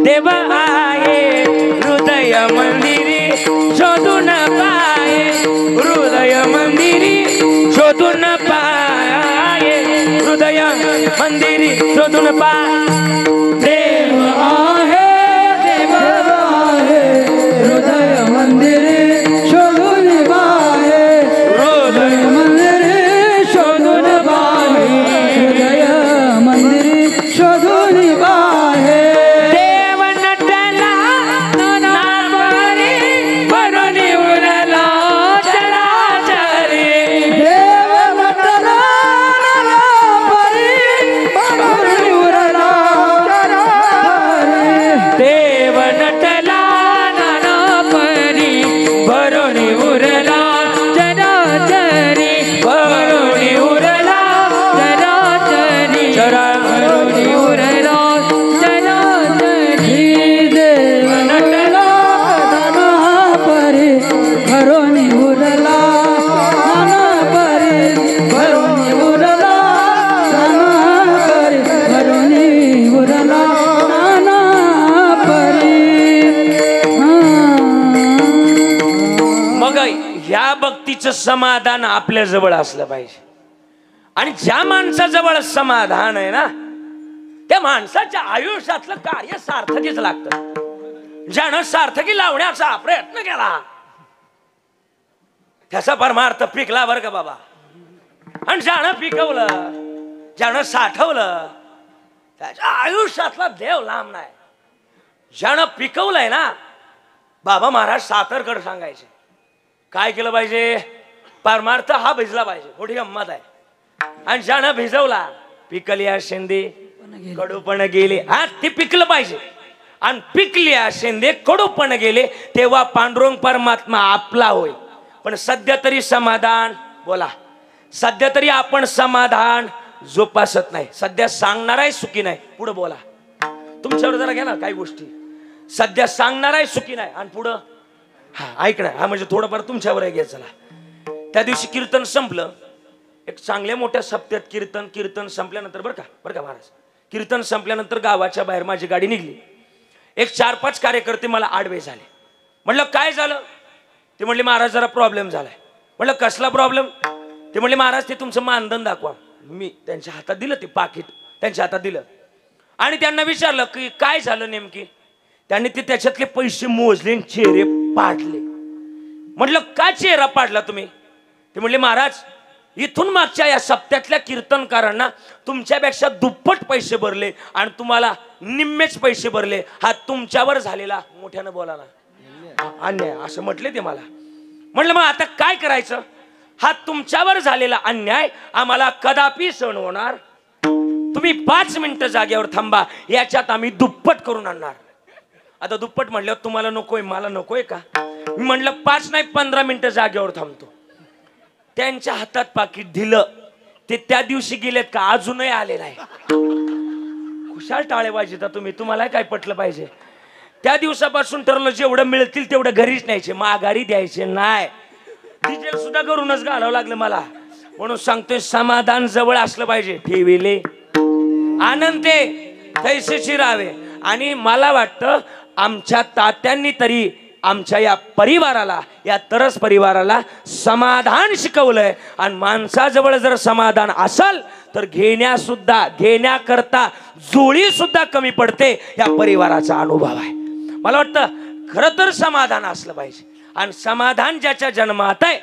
देव आहे हृदय मंदिरी शोधून पाये, हृदय मंदिरी शोधून पाये, हृदय मंदिरी शोधून पाय. देव आहे, देव आहे हृदय मंदिरे शोधून माणसाचं समाधान आपल्या जवळ असलं पाहिजे. आणि ज्या माणसाजवळ समाधान आहे ना त्या माणसाच्या आयुष्यातलं कार्य सार्थकीच लागतं. ज्यानं सार्थकी लावण्याचा प्रयत्न केला त्याचा परमार्थ पिकला बरं का बाबा. आणि ज्यानं पिकवलं ज्यानं साठवलं त्याच्या आयुष्यातला देव लांब नाही. ज्यानं पिकवलंय ना बाबा महाराज सातारकर सांगायचे काय केलं पाहिजे परमार्थ हा भिजला पाहिजे. मोठी गंमत आहे. आणि ज्यानं भिजवला पिकल्या शेंदे कडूपण गेले. हा ते पिकलं पाहिजे. आणि पिकल्या शेंदे कडूपण गेले तेव्हा पांडुरंग परमात्मा आपला होय. पण सध्या तरी समाधान बोला सध्या तरी आपण समाधान जोपासत नाही. सध्या सांगणाराही सुखी नाही. पुढे बोला तुमच्यावर जरा घ्या ना काही गोष्टी. सध्या सांगणाराही सुखी नाही आणि पुढं हा ऐकणार हा म्हणजे थोडंफार तुमच्यावर घ्या. चला त्या दिवशी कीर्तन संपलं. एक चांगल्या मोठ्या सप्त्यात कीर्तन संपल्यानंतर बरं का महाराज कीर्तन संपल्यानंतर गावाच्या बाहेर माझी गाडी निघली. एक 4-5 कार्यकर्ते मला आडवे झाले. म्हटलं काय झालं. ते म्हणले महाराज जरा प्रॉब्लेम झालाय. म्हटलं कसला प्रॉब्लेम. ते म्हणले महाराज ते तुमचं मानधन दाखवा. मी त्यांच्या हातात दिलं ते पाकिट त्यांच्या हातात दिलं आणि त्यांना विचारलं की काय झालं नेमकी. त्यांनी ते त्याच्यातले पैसे मोजले आणि चेहरे पाडले. म्हटलं काय चेहरा पाडला तुम्ही. ते म्हणले महाराज इथून मागच्या या सप्त्यातल्या कीर्तनकारांना तुमच्यापेक्षा दुप्पट पैसे भरले आणि तुम्हाला निम्मेच पैसे भरले. हा तुमच्यावर झालेला मोठ्यानं बोला ना अन्याय असं म्हटले ते मला. म्हटलं मग आता काय करायचं. हा तुमच्यावर झालेला अन्याय आम्हाला कदापि सहन होणार. तुम्ही 5 मिनिटं जागेवर थांबा याच्यात आम्ही दुप्पट करून आणणार. आता दुप्पट म्हणल्यावर तुम्हाला नकोय मला नकोय का. मी म्हटलं 5 नाही 15 मिनिटं जागेवर थांबतो. त्यांच्या हातात पाकिट दिलं. ते त्या दिवशी गेलेत का अजूनही आले नाही. खुशाल टाळे पाहिजे तुम्ही तुम्हाला काय पटलं पाहिजे. त्या दिवसापासून ठरलं जेवढं मिळतील तेवढं घरीच न्यायचे माघारी द्यायचे नाही. डिझेल सुद्धा घरूनच घालावं लागलं मला. म्हणून सांगतोय समाधान जवळ असलं पाहिजे. ठेविले आनंदे तैसेची राहावे. आणि मला वाटतं आमच्या तात्यांनी तरी आमच्या या परिवाराला या तरस परिवाराला समाधान शिकवलंय. आणि माणसाजवळ जर समाधान असेल तर घेण्याकरता जोळी सुद्धा कमी पडते. या परिवाराचा अनुभव आहे. मला वाटतं खरं तर समाधान असलं पाहिजे. आणि समाधान ज्याच्या जन्मात आहे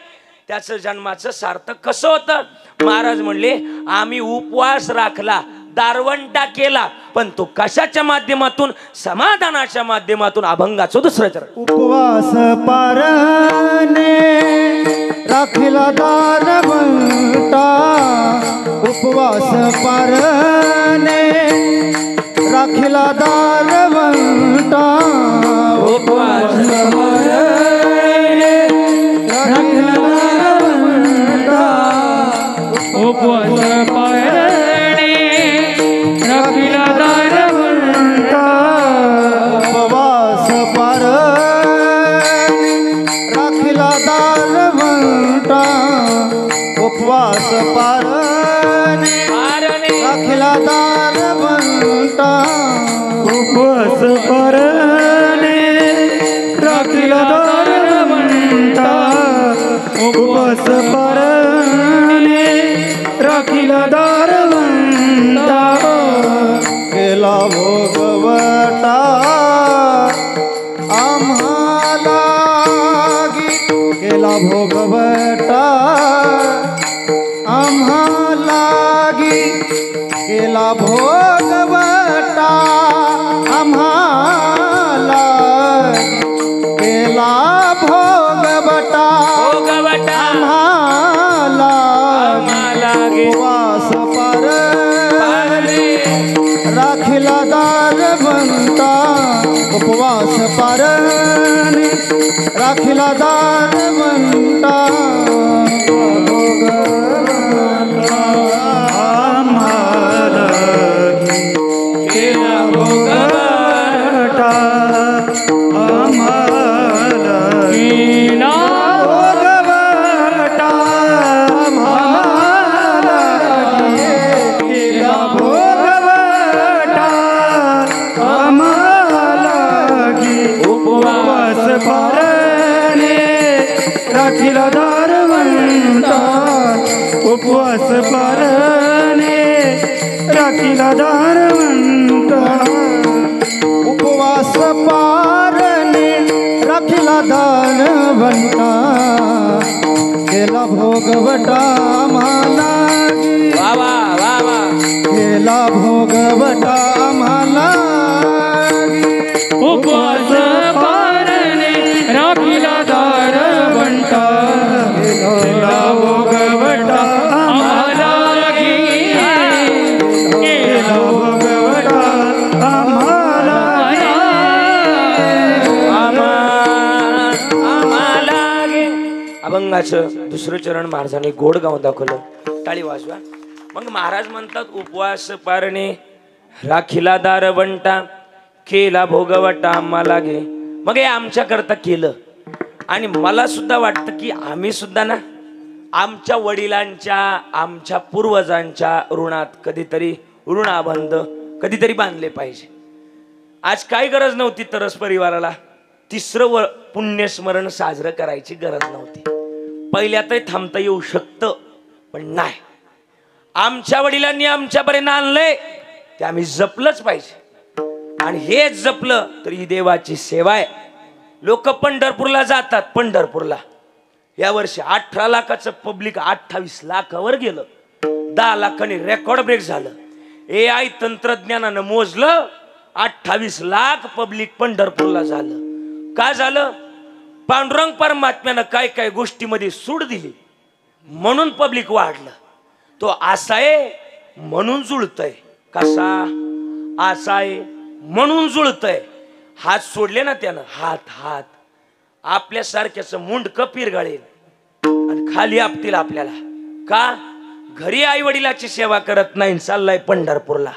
त्याचं जन्माचं सार्थक कसं होतं. महाराज म्हणले आम्ही उपवास राखला दारवंटा केला पण तो कशाच्या माध्यमातून समाधानाच्या माध्यमातून अभंगाचं दुसरं चरण. उपवास पारणे राखला दारवंटा. उपवास पारणे राखला दारवंटा. उपवास पारणे राखला दारवंटा. उपवास पारणे राखला दारवंटा. उपवास पारणे राखला दारवंटा. उपवास पारणे राखला दारवंटा. उपवास पारणे राखला दारवंटा. उपवास पारणे राखला दारवंटा. केला भोगवटा आम्हाला केला भोगवटा आम्हाला केला भोगवटा आम्हाला केला भोगवटा आम्हाला उपवास पारणे राखला दारवंटा. उपवास पारणे राखला दारवंटा. आम्हाला केला भोगवटा आम्हाला केला भोगवटा आम्हाला केला भोगवटा आम्हाला उपवास पारणे राखला दारवंटा. राखीला दारवंत उपवास पारणे राखीला दारवंता केला भोगवटा मला वा वा वा वा केला भोगवटा मला उपवास पारणे राखीला दारवंता केला भोगवटा आम्हाला केला भोगवटा आम्हाला आम्हाला अभंगाचं दुसरं चरण महाराजांनी गोड गाऊन दाखवलं. टाळी वाजवा. मग महाराज म्हणतात उपवास पारणे राखीला दारवंटा केला भोगवटा आम्हाला गे. मग हे आमच्या करता केलं आणि मला सुद्धा वाटतं की आम्ही सुद्धा ना आमच्या वडिलांच्या आमच्या पूर्वजांच्या ऋणात कधीतरी ऋणाबंध कधीतरी बांधले पाहिजे. आज काही गरज नव्हती तरस परिवाराला तिसरं पुण्यस्मरण साजरं करायची गरज नव्हती. पहिल्यातही थांबता येऊ शकतं पण नाही. आमच्या वडिलांनी आमच्यापर्यंत आणलंय ते आम्ही जपलंच पाहिजे आणि हेच जपलं तर ही देवाची सेवा आहे. लोक पंढरपूरला जातात. पंढरपूरला या वर्षी 18 लाखाचं पब्लिक 28 लाखावर गेलं. 10 लाखांनी रेकॉर्ड ब्रेक झालं. AI तंत्रज्ञानानं मोजलं 28 लाख पब्लिक पंढरपूरला झालं. का झालं? पांडुरंग परमात्म्यानं काय काय गोष्टीमध्ये सूट दिली म्हणून पब्लिक वाढलं. तो असा आहे म्हणून जुळतय. कसा? असा आहे म्हणून जुळतय. हात सोडले ना त्यानं हात आपल्यासारख्याचं मुंडकं पिरगाळेल आणि खाली आपतील आपल्याला. का? घरी आई वडिलाची सेवा करत नाही चाललाय पंढरपूरला.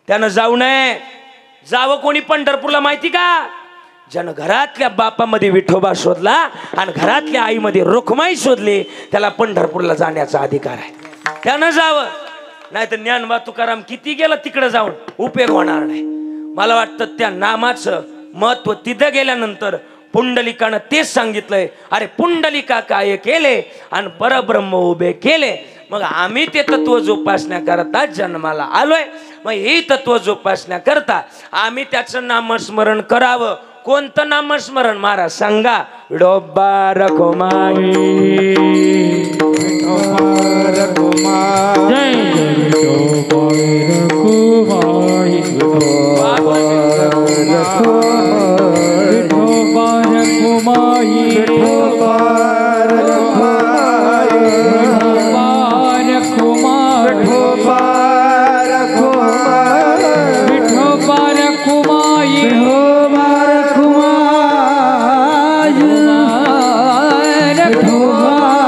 त्यानं जाऊ नये. जावं कोणी पंढरपूरला माहिती का? ज्यानं घरातल्या बापामध्ये विठोबा शोधला आणि घरातल्या आईमध्ये रुक्माई शोधली त्याला पंढरपूरला जाण्याचा अधिकार आहे. त्यानं जावं. नाही तर ज्ञानबा तुकाराम किती गेलं तिकडे जाऊन उपयोग होणार नाही. मला वाटतं त्या नामाचं महत्व तिथं गेल्यानंतर पुंडलिकानं तेच सांगितलंय. अरे पुंडलिका काय केले आणि परब्रह्म उभे केले. मग आम्ही ते तत्व जोपासण्या करता जन्माला आलोय. मग हे तत्व जोपासण्या करता आम्ही त्याचं नामस्मरण करावं. कोणतं नामस्मरण? महाराज सांगा. विठोबा रखुमाई विठोबा रखुमाई जय जय विठोबा रखुमाई विठोबा रखुमाई विठोबा रखुमाई विठोबा रखुमाई विठोबा रखुमाई विठोबा रखुमाई विठोबा रखुमाई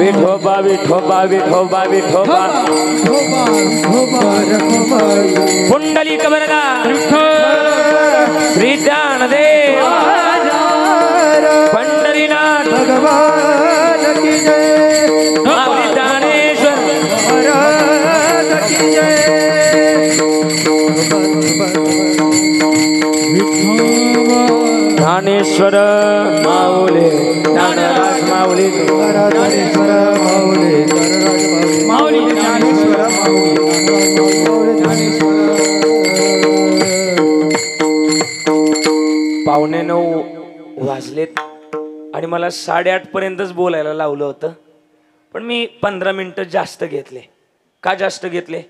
विठोबा विठोबा विठोबा पुंडलिक वर्गा श्री ज्ञानदेव पंढरीनाथ भगवान की जय स्वामी ज्ञानेश्वर महाराज की जय ज्ञानेश्वर माऊली ज्ञानराज माऊली ज्ञानेश्वर माऊली माऊली ज्ञानेश्वर माऊली ज्ञानेश्वर 9:15 वाजलेत आणि मला 8:30 पर्यंतच बोलायला लावलं होतं. पण मी 15 मिनिटं जास्त घेतले. का जास्त घेतले?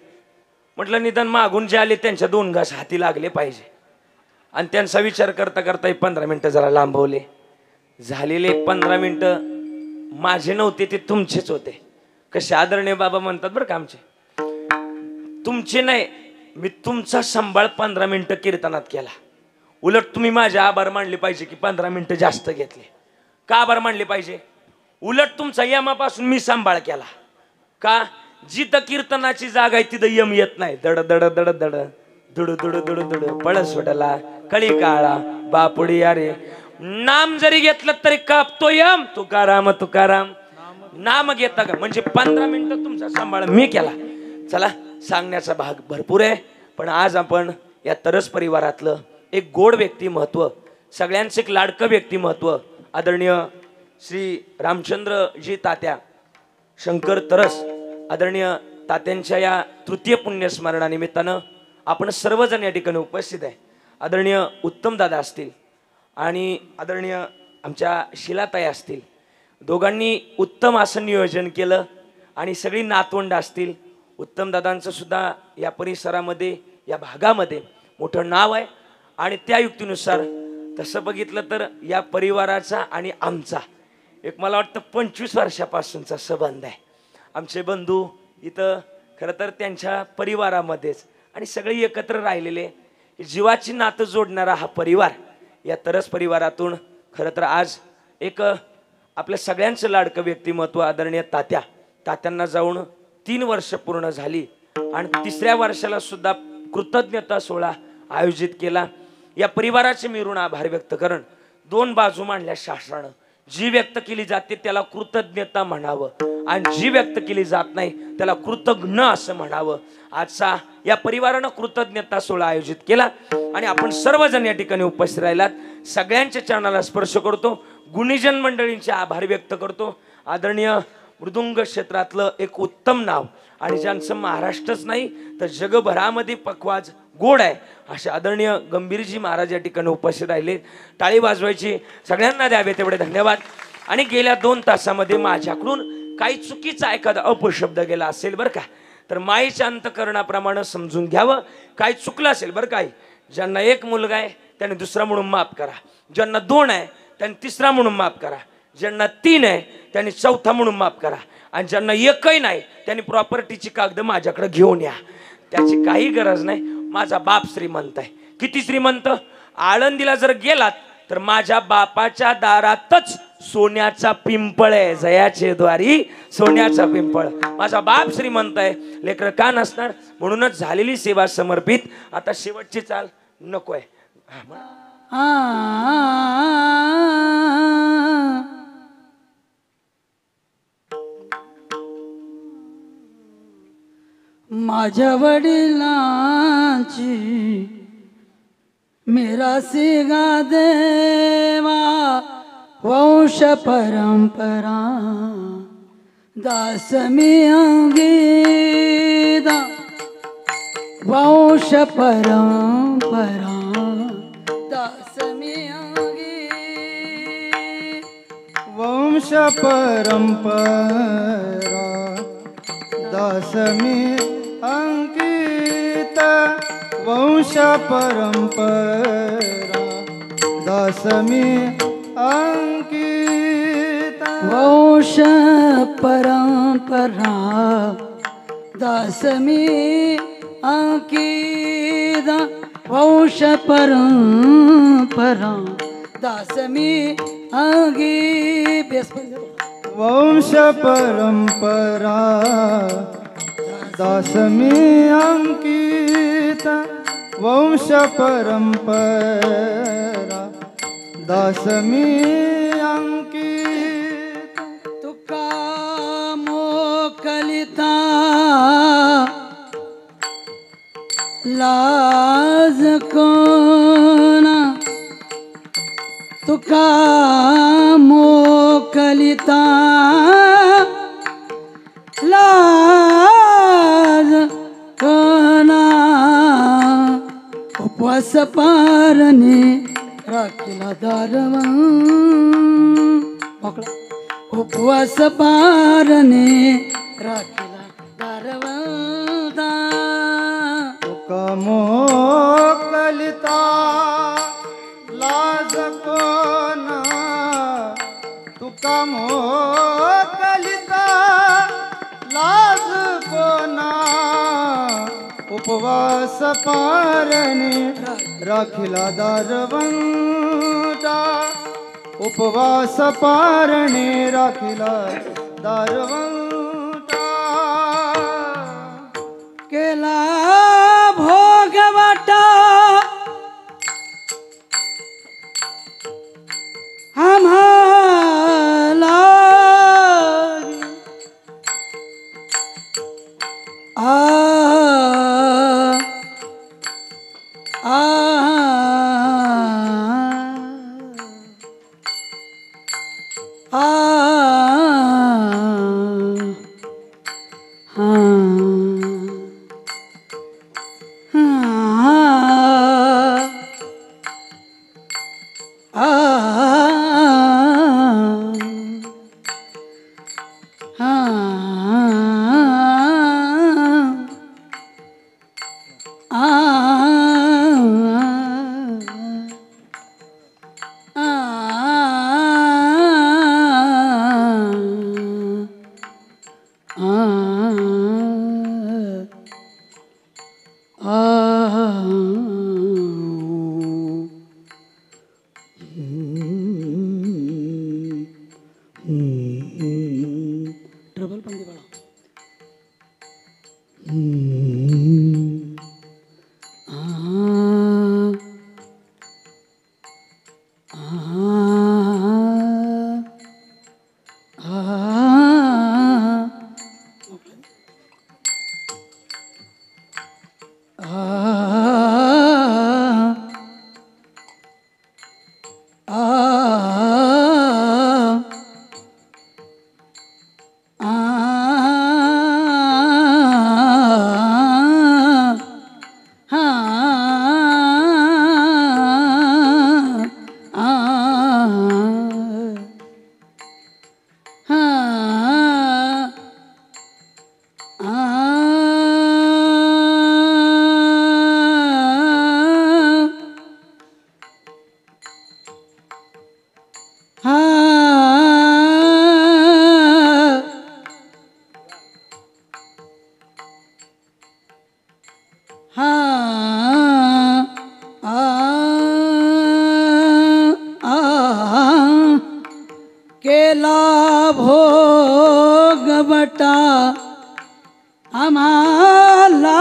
म्हटलं निदान मागून जे आले त्यांच्या 2 घास हाती लागले पाहिजे आणि त्यांचा विचार करता करता 15 मिनिटं जरा लांबवले. झालेले 15 मिनिटं माझे नव्हते, ते तुमचेच होते. कसे आदरणीय बाबा म्हणतात बरं का आमचे, तुमचे नाही, मी तुमचा सांभाळ 15 मिनिटं कीर्तनात केला. उलट तुम्ही माझे आभार मानले पाहिजे की 15 मिनिटं जास्त घेतले. का आभार मानले पाहिजे? उलट तुमचा यमापासून मी सांभाळ केला. का? जिथं कीर्तनाची जागा आहे तिथं यम येत नाही. दड दड दड दड दुडू दुडू दुडू दुडू पळस वडला कळी काळा बापुडिया रे. नाम जरी घेतलं तरी कापतो यम. तुकाराम तुकाराम नाम घेता का म्हणजे 15 मिनिटं तुमचा सांभाळ मी केला. चला सांगण्याचा भाग भरपूर आहे, पण आज आपण या तरस परिवारातलं एक गोड व्यक्तिमत्व, सगळ्यांचं एक लाडकं व्यक्तिमत्व आदरणीय श्री रामचंद्रजी तात्या शंकर तरस, आदरणीय तात्यांच्या या तृतीय पुण्यस्मरणानिमित्तानं आपण सर्वजण या ठिकाणी उपस्थित आहे. आदरणीय उत्तम दादा असतील आणि आदरणीय आमच्या शिलाताई असतील, दोघांनी उत्तम असं नियोजन केलं आणि सगळी नातवंड असतील. उत्तम दादांचं सुद्धा या परिसरामध्ये या भागामध्ये मोठं नाव आहे आणि त्या युक्तीनुसार तसं बघितलं तर या परिवाराचा आणि आमचा एक मला वाटतं 25 वर्षापासूनचा संबंध आहे. आमचे बंधू इथं खरं तर त्यांच्या परिवारामध्येच आणि सगळे एकत्र राहिलेले जीवाची नातं जोडणारा हा परिवार या तरस परिवारातून खरं तर आज एक आपल्या सगळ्यांचं लाडकं व्यक्तिमत्व आदरणीय तात्यांना जाऊन 3 वर्ष पूर्ण झाली आणि 3ऱ्या वर्षाला सुद्धा कृतज्ञता सोहळा आयोजित केला. या परिवाराचे मी ऋण आभार व्यक्त करण. 2 बाजू मांडल्या शास्त्रानं. जी व्यक्त केली जाते त्याला कृतज्ञता म्हणावं आणि जी व्यक्त केली जात नाही त्याला कृतज्ञ असं म्हणावं. आजचा या परिवारानं कृतज्ञता सोहळा आयोजित केला आणि आपण सर्वजण या ठिकाणी उपस्थित राहिलात. सगळ्यांच्या चरणाला स्पर्श करतो. गुणीजन मंडळींचे आभार व्यक्त करतो. आदरणीय मृदुंग क्षेत्रातलं एक उत्तम नाव आणि ज्यांचं महाराष्ट्रच नाही तर जगभरामध्ये पखवाज गोड आहे असे आदरणीय गंभीरजी महाराज या ठिकाणी उपस्थित राहिले. टाळी वाजवायची, सगळ्यांना द्यावे तेवढे धन्यवाद. आणि गेल्या 2 तासामध्ये माझ्याकडून काही चुकीचा एखादा अपशब्द गेला असेल बरं का, तर माईच्या अंतकरणाप्रमाणे समजून घ्यावं. काही चुकलं असेल बरं. काही ज्यांना 1 मुलगा आहे त्यांनी 2रा म्हणून माफ करा, ज्यांना 2 आहे त्यांनी 3रा म्हणून माफ करा, ज्यांना 3 आहे त्यांनी 4था म्हणून माफ करा आणि ज्यांना 1ही नाही त्यांनी प्रॉपर्टीची कागद माझ्याकडे घेऊन या. त्याची काही गरज नाही. माझा बाप श्रीमंत आहे. किती श्रीमंत? आळंदीला जर गेलात तर माझ्या बापाच्या दारातच सोन्याचा पिंपळ आहे. जयाचे द्वारी सोन्याचा पिंपळ. माझा बाप श्रीमंत आहे, लेकर का नसणार? म्हणूनच झालेली सेवा समर्पित. आता शेवटची चाल नको आहे. माझ्या वडिलांची मिरासी गा देवा, वंश परंपरा दास मी अंगीदा. वंश परंपरा दास मी अंगी. वंश परंपरा दास मी अंकित. वंश परंपरा दास मी अंकित. वंश परंपरा दास मी अंकित. वंश परंपरा दास मी अंगी. वंश परंपरा दास मी अंकित. वंश परंपरा दास मी अंकित. तुका मोकलिता लाज कोना. तुका मोकलिता लाज कोना. उपवास पारणे राखीला दारवा. उपवास पारणे राखीला दारवा. तुका मोकलिता लाज कोना. तुका मोकलिता लाज कोना. उपवास पारणे राखीला दारवंटा. उपवास पारणे राखीला दारवंटा. केला भोग वाटा ट्रबल पंदी बड़ा केला भोग बटा आम्हाला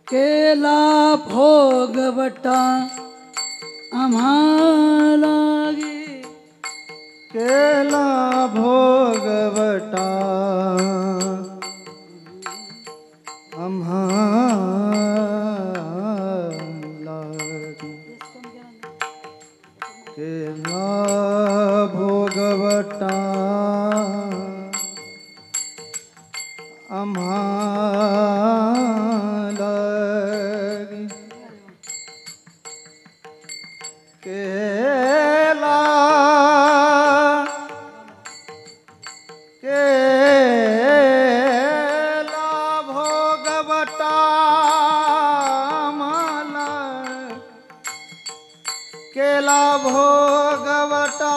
केला भोगवटा आम्हाला केला भोगवटा आम्हाला केला भोगवटा आम्हाला केला भोगवटा मला केला भोगवटा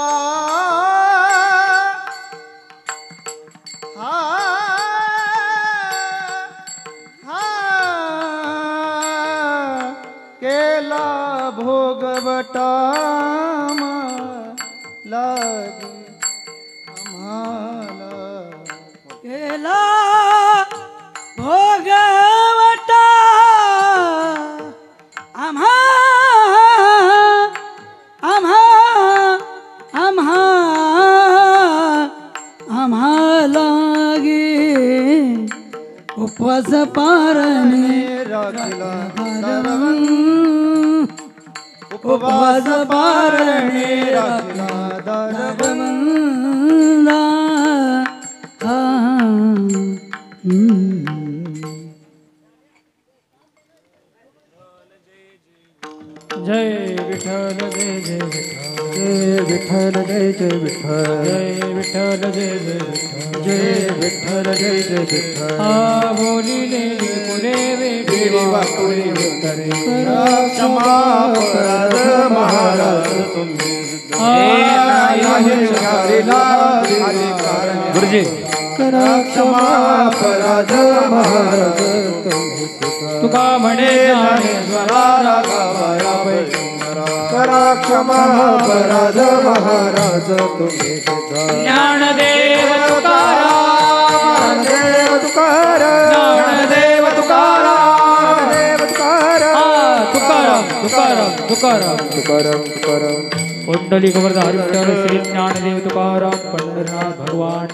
केला भोगवटा लागी आम्हाला केला भोगवटा आम्हाला उपवास पारणे राखला उपवास पारणे राखला दरबंदा जय विठ्ठल जय जय विठ्ठल जय विठ्ठल जय विठ्ठल जय विठ्ठल जय जय विठ्ठल आ बोलिले पुरे देवी वाकुळी उत्तरे क्षमा अपराध महाराज तुम्ही गुरुजी करा क्षमा अपराध महाराज तुका म्हणे ज्ञानेश्वरा रागावाया पैगंबरा करा क्षमा अपराध महाराज तुम्ही ज्ञानदेव तुकाराम ज्ञानदेव तुकाराम ज्ञानदेव तुकाराम देव तुकाराम तुकाराम तुकाराम तुकाराम तुकाराम तुकाराम कुंडली गोवर्धन हरिविठ्ठल श्री ज्ञानदेव तुकाराम पंढरनाथ भगवान